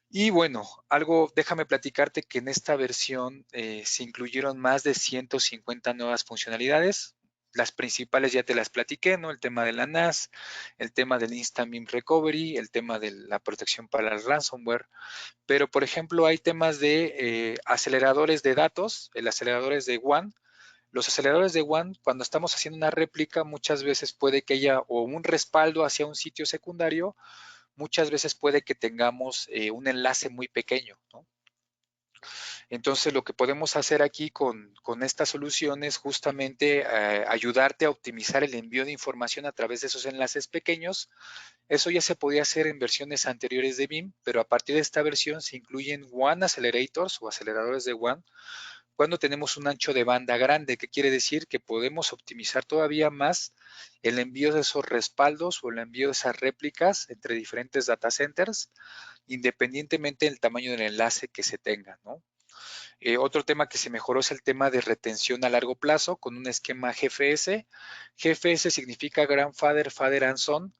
Y bueno, déjame platicarte que en esta versión se incluyeron más de 150 nuevas funcionalidades. Las principales ya te las platiqué, ¿no? El tema de la NAS, el tema del Instant BIM Recovery, el tema de la protección para el ransomware. Pero, por ejemplo, hay temas de aceleradores de datos, el aceleradores de WAN. Los aceleradores de WAN, cuando estamos haciendo una réplica, muchas veces puede que haya o un respaldo hacia un sitio secundario, muchas veces puede que tengamos un enlace muy pequeño, ¿no? Entonces, lo que podemos hacer aquí con esta solución es justamente ayudarte a optimizar el envío de información a través de esos enlaces pequeños. Eso ya se podía hacer en versiones anteriores de BIM, pero a partir de esta versión se incluyen WAN accelerators o aceleradores de WAN cuando tenemos un ancho de banda grande, que quiere decir que podemos optimizar todavía más el envío de esos respaldos o el envío de esas réplicas entre diferentes data centers, independientemente del tamaño del enlace que se tenga, ¿no? Otro tema que se mejoró es el tema de retención a largo plazo con un esquema GFS. GFS significa Grandfather, Father and Son.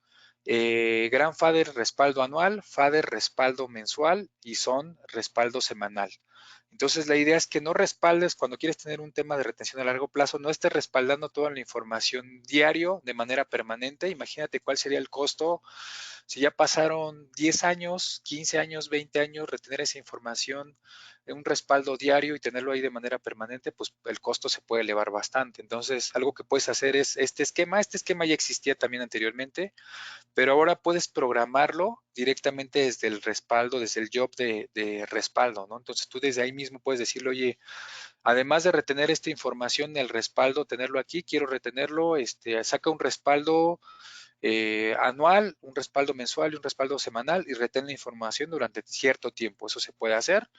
Grandfather respaldo anual, Father respaldo mensual y Son respaldo semanal. Entonces la idea es que no respaldes cuando quieres tener un tema de retención a largo plazo, no estés respaldando toda la información diario de manera permanente. Imagínate cuál sería el costo si ya pasaron 10 años, 15 años, 20 años, retener esa información en un respaldo diario y tenerlo ahí de manera permanente, pues el costo se puede elevar bastante. Entonces, algo que puedes hacer es este esquema ya existía también anteriormente, pero ahora puedes programarlo directamente desde el respaldo, desde el job de respaldo, ¿no? Entonces tú desde ahí mismo puedes decirle, oye, además de retener esta información, el respaldo, tenerlo aquí, quiero retenerlo, saca un respaldo anual, un respaldo mensual y un respaldo semanal y retén la información durante cierto tiempo. Eso se puede hacer.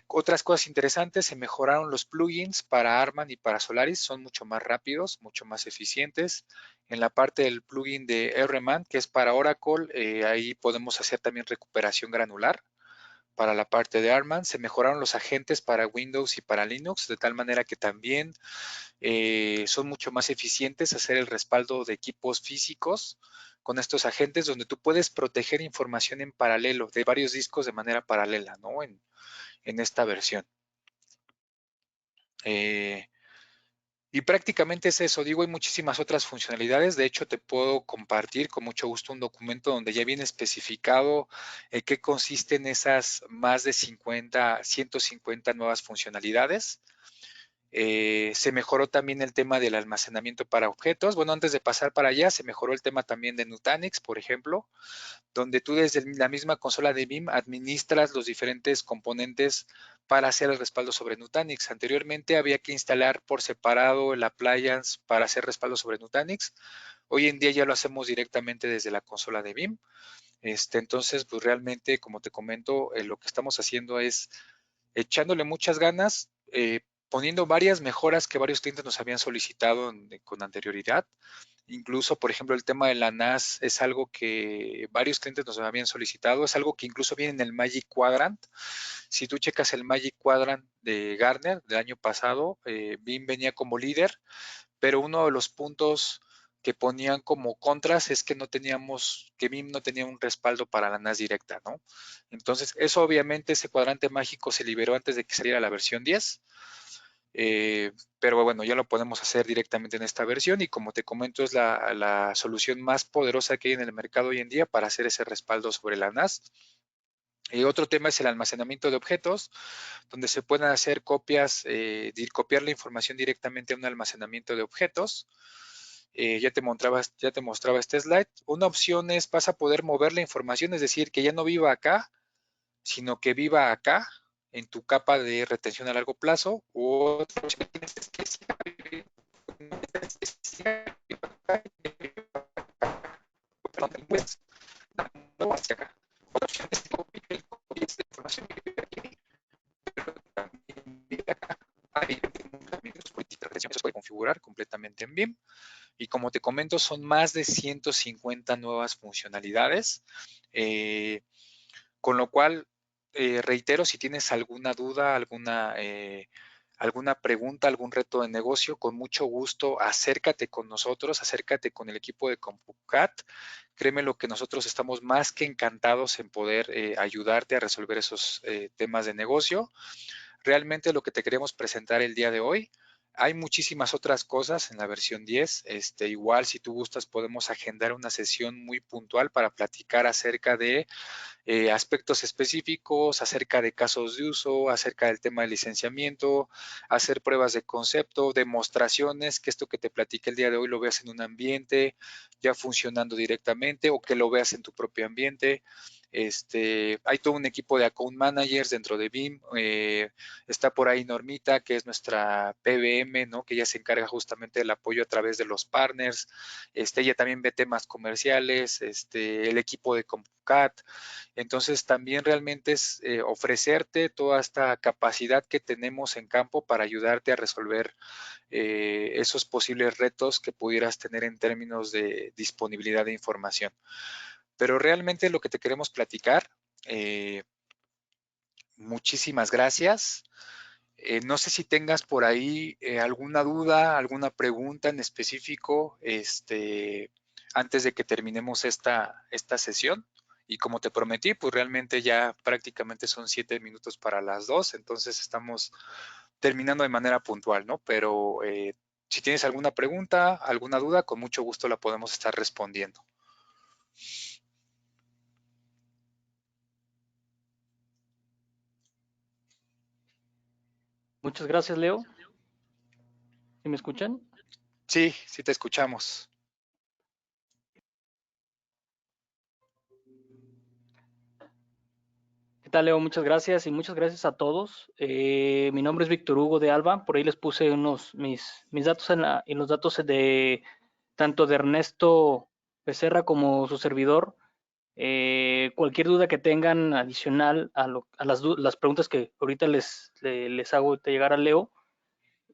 Otras cosas interesantes, se mejoraron los plugins para Arman y para Solaris, son mucho más rápidos, mucho más eficientes. En la parte del plugin de RMAN, que es para Oracle, ahí podemos hacer también recuperación granular. Para la parte de Arman, se mejoraron los agentes para Windows y para Linux, de tal manera que también son mucho más eficientes hacer el respaldo de equipos físicos con estos agentes donde tú puedes proteger información en paralelo de varios discos de manera paralela, ¿no? En esta versión. Y prácticamente es eso, digo, hay muchísimas otras funcionalidades. De hecho, te puedo compartir con mucho gusto un documento donde ya viene especificado qué consisten esas más de 50, 150 nuevas funcionalidades. Se mejoró también el tema del almacenamiento para objetos. Bueno, antes de pasar para allá, se mejoró el tema también de Nutanix, por ejemplo, donde tú desde la misma consola de BIM administras los diferentes componentes para hacer el respaldo sobre Nutanix. Anteriormente había que instalar por separado el appliance para hacer respaldo sobre Nutanix. Hoy en día ya lo hacemos directamente desde la consola de BIM. Entonces, pues realmente, como te comento, lo que estamos haciendo es echándole muchas ganas, poniendo varias mejoras que varios clientes nos habían solicitado con anterioridad. Incluso, por ejemplo, el tema de la NAS es algo que varios clientes nos habían solicitado, es algo que incluso viene en el Magic Quadrant. Si tú checas el Magic Quadrant de Gartner del año pasado, BIM venía como líder, pero uno de los puntos que ponían como contras es que no teníamos, que BIM no tenía un respaldo para la NAS directa, ¿no? Entonces, eso obviamente, ese cuadrante mágico se liberó antes de que saliera la versión 10, pero bueno, ya lo podemos hacer directamente en esta versión y como te comento es la solución más poderosa que hay en el mercado hoy en día para hacer ese respaldo sobre la NAS. Otro tema es el almacenamiento de objetos, donde se pueden hacer copias, copiar la información directamente a un almacenamiento de objetos. Ya te mostraba este slide. Una opción es, vas a poder mover la información, es decir, que ya no viva acá, sino que viva acá, en tu capa de retención a largo plazo. O otra opción que tienes es que siga viviendo, perdón, pues, no hacia acá. Otra opción es que copie esta información que vive aquí, pero también vive acá. Hay un cambio de política de retención que se puede configurar completamente en BIM. Y como te comento, son más de 150 nuevas funcionalidades, con lo cual, reitero, si tienes alguna duda, alguna pregunta, algún reto de negocio, con mucho gusto acércate con nosotros, acércate con el equipo de CompuCAD. Créeme lo que nosotros estamos más que encantados en poder ayudarte a resolver esos temas de negocio. Realmente lo que te queremos presentar el día de hoy. Hay muchísimas otras cosas en la versión 10. Igual, si tú gustas, podemos agendar una sesión muy puntual para platicar acerca de aspectos específicos, acerca de casos de uso, acerca del tema de licenciamiento, hacer pruebas de concepto, demostraciones, que esto que te platiqué el día de hoy lo veas en un ambiente ya funcionando directamente o que lo veas en tu propio ambiente. Hay todo un equipo de account managers dentro de BIM. Está por ahí Normita, que es nuestra PBM, ¿no? Que ella se encarga justamente del apoyo a través de los partners. Ella también ve temas comerciales, el equipo de CompuCAD. Entonces, también realmente es ofrecerte toda esta capacidad que tenemos en campo para ayudarte a resolver esos posibles retos que pudieras tener en términos de disponibilidad de información. Pero realmente lo que te queremos platicar, eh, muchísimas gracias. No sé si tengas por ahí alguna duda, alguna pregunta en específico, antes de que terminemos esta sesión. Y como te prometí, pues realmente ya prácticamente son 7 minutos para las 2, entonces estamos terminando de manera puntual, ¿no? Pero si tienes alguna pregunta, alguna duda, con mucho gusto la podemos estar respondiendo.
Muchas gracias, Leo. ¿Sí me escuchan?
Sí, sí te escuchamos.
¿Qué tal, Leo? Muchas gracias y muchas gracias a todos. Mi nombre es Víctor Hugo de Alba. Por ahí les puse mis datos en los datos de tanto de Ernesto Becerra como su servidor. Cualquier duda que tengan adicional a las preguntas que ahorita les hago llegar a Leo,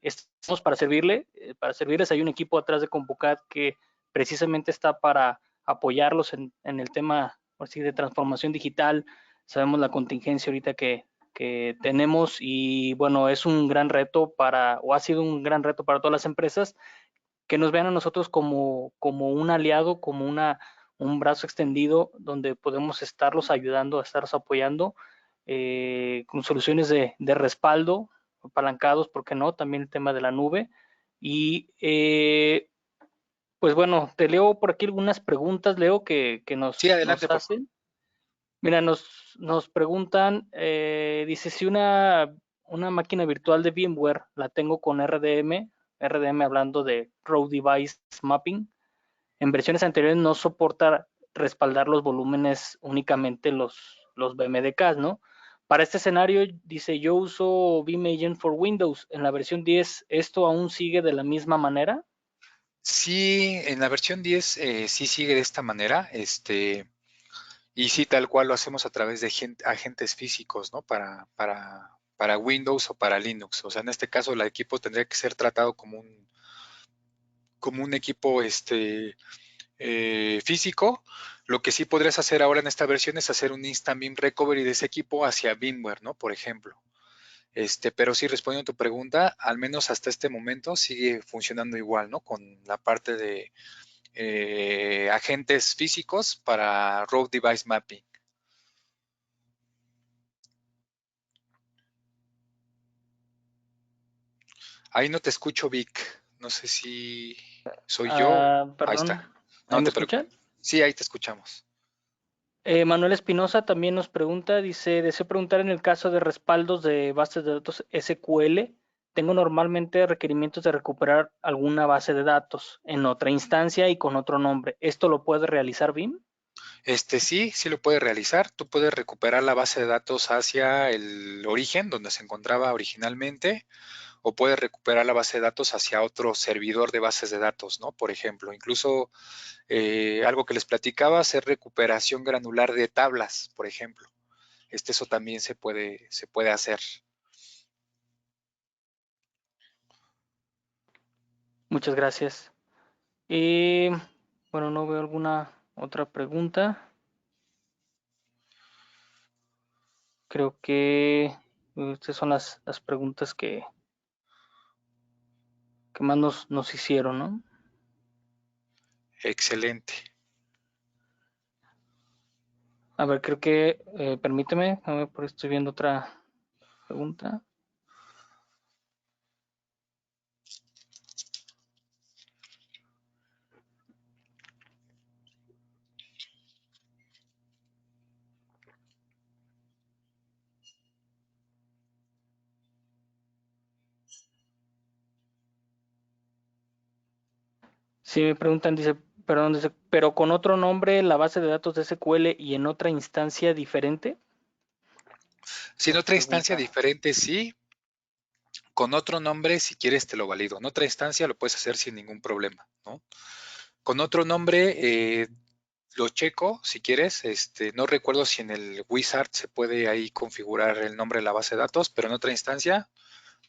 estamos para servirle. Para servirles hay un equipo atrás de CompuCAD que precisamente está para apoyarlos en el tema así, de transformación digital. Sabemos la contingencia ahorita que tenemos y bueno, es un gran reto o ha sido un gran reto para todas las empresas que nos vean a nosotros como un aliado, como un brazo extendido donde podemos estarlos ayudando, estarlos apoyando con soluciones de respaldo apalancados, ¿por qué no? También el tema de la nube. Y pues bueno, te leo por aquí algunas preguntas, Leo, que
Sí, adelante,
nos
Paco.
hacen. Mira, nos preguntan, dice, si una máquina virtual de VMware la tengo con RDM hablando de Row Device Mapping, en versiones anteriores no soporta respaldar los volúmenes únicamente los BMDKs, ¿no? Para este escenario, dice, yo uso Vim Agent for Windows. En la versión 10, ¿esto aún sigue de la misma manera?
Sí, en la versión 10 sí sigue de esta manera, y sí, tal cual lo hacemos a través de agentes físicos, ¿no? Para Windows o para Linux. O sea, en este caso, el equipo tendría que ser tratado como un equipo, físico. Lo que sí podrías hacer ahora en esta versión es hacer un Instant Beam Recovery de ese equipo hacia VMware, ¿no? Por ejemplo. Pero sí, respondiendo a tu pregunta, al menos hasta este momento sigue funcionando igual, ¿no? Con la parte de agentes físicos para Road Device Mapping. Ahí no te escucho, Vic. No sé si soy yo. Ahí
Perdón,
está.
¿ahí
No
me
te preocupes.
escuchan?
Sí, ahí te escuchamos.
Manuel Espinosa también nos pregunta, dice, deseo preguntar en el caso de respaldos de bases de datos SQL, tengo normalmente requerimientos de recuperar alguna base de datos en otra instancia y con otro nombre. ¿Esto lo puede realizar BIM?
Sí, sí lo puedes realizar. Tú puedes recuperar la base de datos hacia el origen, donde se encontraba originalmente, o puedes recuperar la base de datos hacia otro servidor de bases de datos, ¿no? Por ejemplo, incluso algo que les platicaba, hacer recuperación granular de tablas, por ejemplo. Eso también se puede hacer.
Muchas gracias. Y bueno, no veo alguna otra pregunta. Creo que estas son las preguntas que más nos hicieron, ¿no?
Excelente.
A ver, creo que, permíteme, a ver, por ahí estoy viendo otra pregunta. Sí, me preguntan, dice, perdón, dice, pero con otro nombre, la base de datos de SQL y en otra instancia diferente.
Si en
Nos
otra instancia
pregunta.
diferente, sí. Con otro nombre, si quieres, te lo valido. En otra instancia lo puedes hacer sin ningún problema, ¿no? Con otro nombre, lo checo, si quieres. No recuerdo si en el Wizard se puede ahí configurar el nombre de la base de datos, pero en otra instancia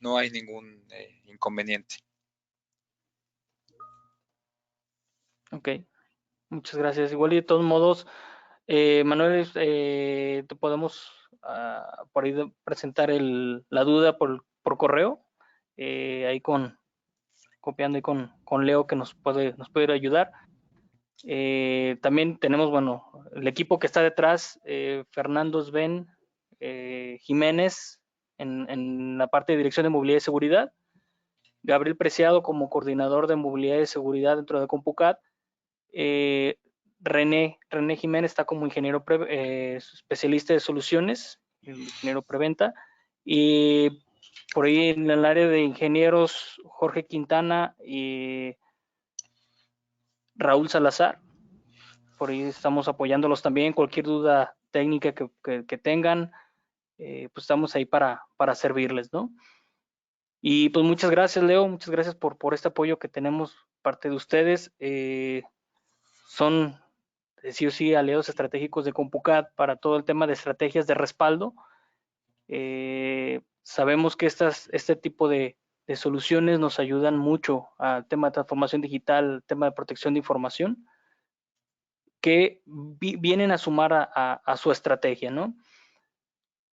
no hay ningún inconveniente.
Ok, muchas gracias. Igual y de todos modos, Manuel, te podemos por ahí presentar la duda por correo, ahí copiando y con Leo que nos puede ayudar. También tenemos, bueno, el equipo que está detrás, Fernando Sven Jiménez en la parte de dirección de movilidad y seguridad, Gabriel Preciado como coordinador de movilidad y seguridad dentro de CompuCAD, eh, René Jiménez está como ingeniero especialista de soluciones, el ingeniero preventa, y por ahí en el área de ingenieros, Jorge Quintana y Raúl Salazar. Por ahí estamos apoyándolos también. Cualquier duda técnica que tengan, pues estamos ahí para servirles, ¿no? Y pues muchas gracias, Leo. Muchas gracias por este apoyo que tenemos parte de ustedes. Son sí o sí aliados estratégicos de CompuCAD para todo el tema de estrategias de respaldo. Sabemos que este tipo de soluciones nos ayudan mucho al tema de transformación digital, tema de protección de información, que vienen a sumar a su estrategia, ¿no?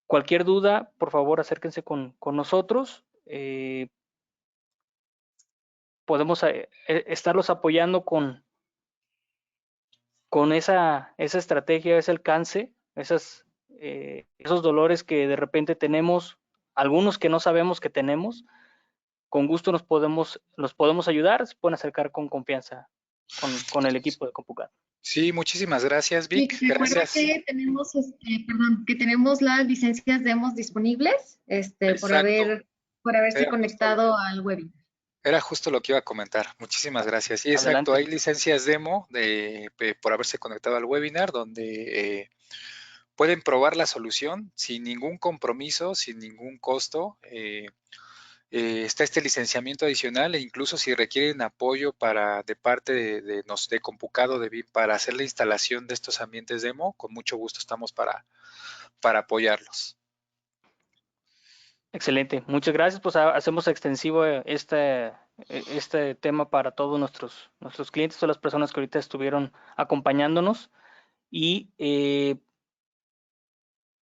Cualquier duda, por favor, acérquense con nosotros. Podemos estarlos apoyando con esa estrategia, ese alcance, esos dolores que de repente tenemos algunos que no sabemos que tenemos, con gusto los podemos ayudar, se pueden acercar con confianza con el equipo de CompuCAD.
Sí, muchísimas gracias,
Sí,
Vic.
recuerda
Gracias.
que tenemos, perdón, que tenemos las licencias demos disponibles,
Exacto.
por haberse
Era justo lo,
conectado al webinar.
era justo lo que iba a comentar. Muchísimas gracias. Sí, exacto.
Adelante.
Hay licencias demo por haberse conectado al webinar donde pueden probar la solución sin ningún compromiso, sin ningún costo. Está este licenciamiento adicional e incluso si requieren apoyo de parte de Compucado de BIM para hacer la instalación de estos ambientes demo, con mucho gusto estamos para apoyarlos.
Excelente. Muchas gracias. Pues hacemos extensivo este tema para todos nuestros clientes, todas las personas que ahorita estuvieron acompañándonos. Y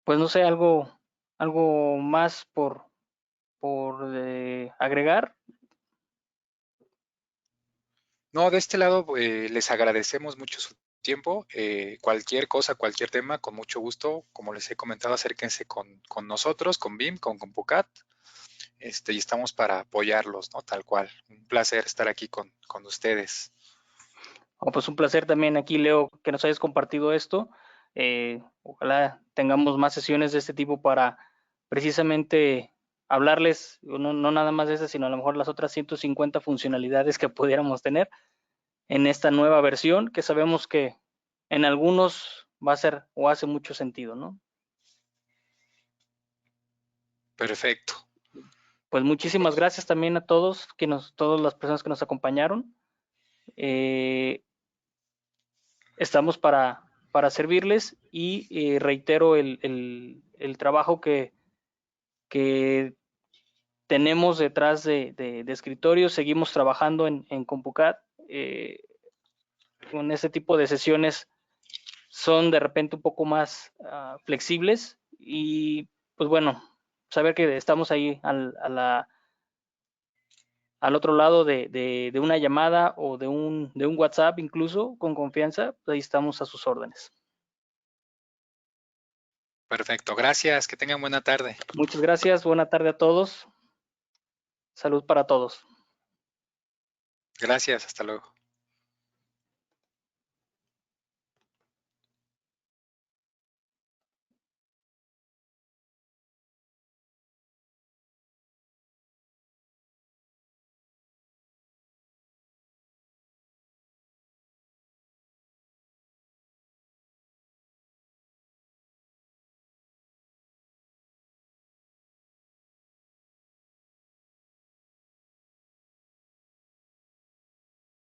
pues no sé, algo más por agregar.
No, de este lado les agradecemos mucho su tiempo. Cualquier cosa, cualquier tema, con mucho gusto, como les he comentado, acérquense con nosotros, con BIM, con Compucat, y estamos para apoyarlos, ¿no? Tal cual. Un placer estar aquí con ustedes.
Pues un placer también aquí, Leo, que nos hayas compartido esto. Ojalá tengamos más sesiones de este tipo para precisamente hablarles, no nada más de esas, sino a lo mejor las otras 150 funcionalidades que pudiéramos tener en esta nueva versión, que sabemos que en algunos va a ser o hace mucho sentido, ¿no?
Perfecto.
Pues muchísimas gracias también a todos, todas las personas que nos acompañaron. Estamos para servirles y reitero el trabajo que tenemos detrás de escritorio. Seguimos trabajando en CompuCAD. Con este tipo de sesiones son de repente un poco más flexibles y pues bueno, saber que estamos ahí al otro lado de una llamada o de un WhatsApp incluso con confianza, pues ahí estamos a sus órdenes.
Perfecto. Gracias. Que tengan buena tarde.
Muchas gracias. Buena tarde a todos. Salud para todos.
Gracias. Hasta luego.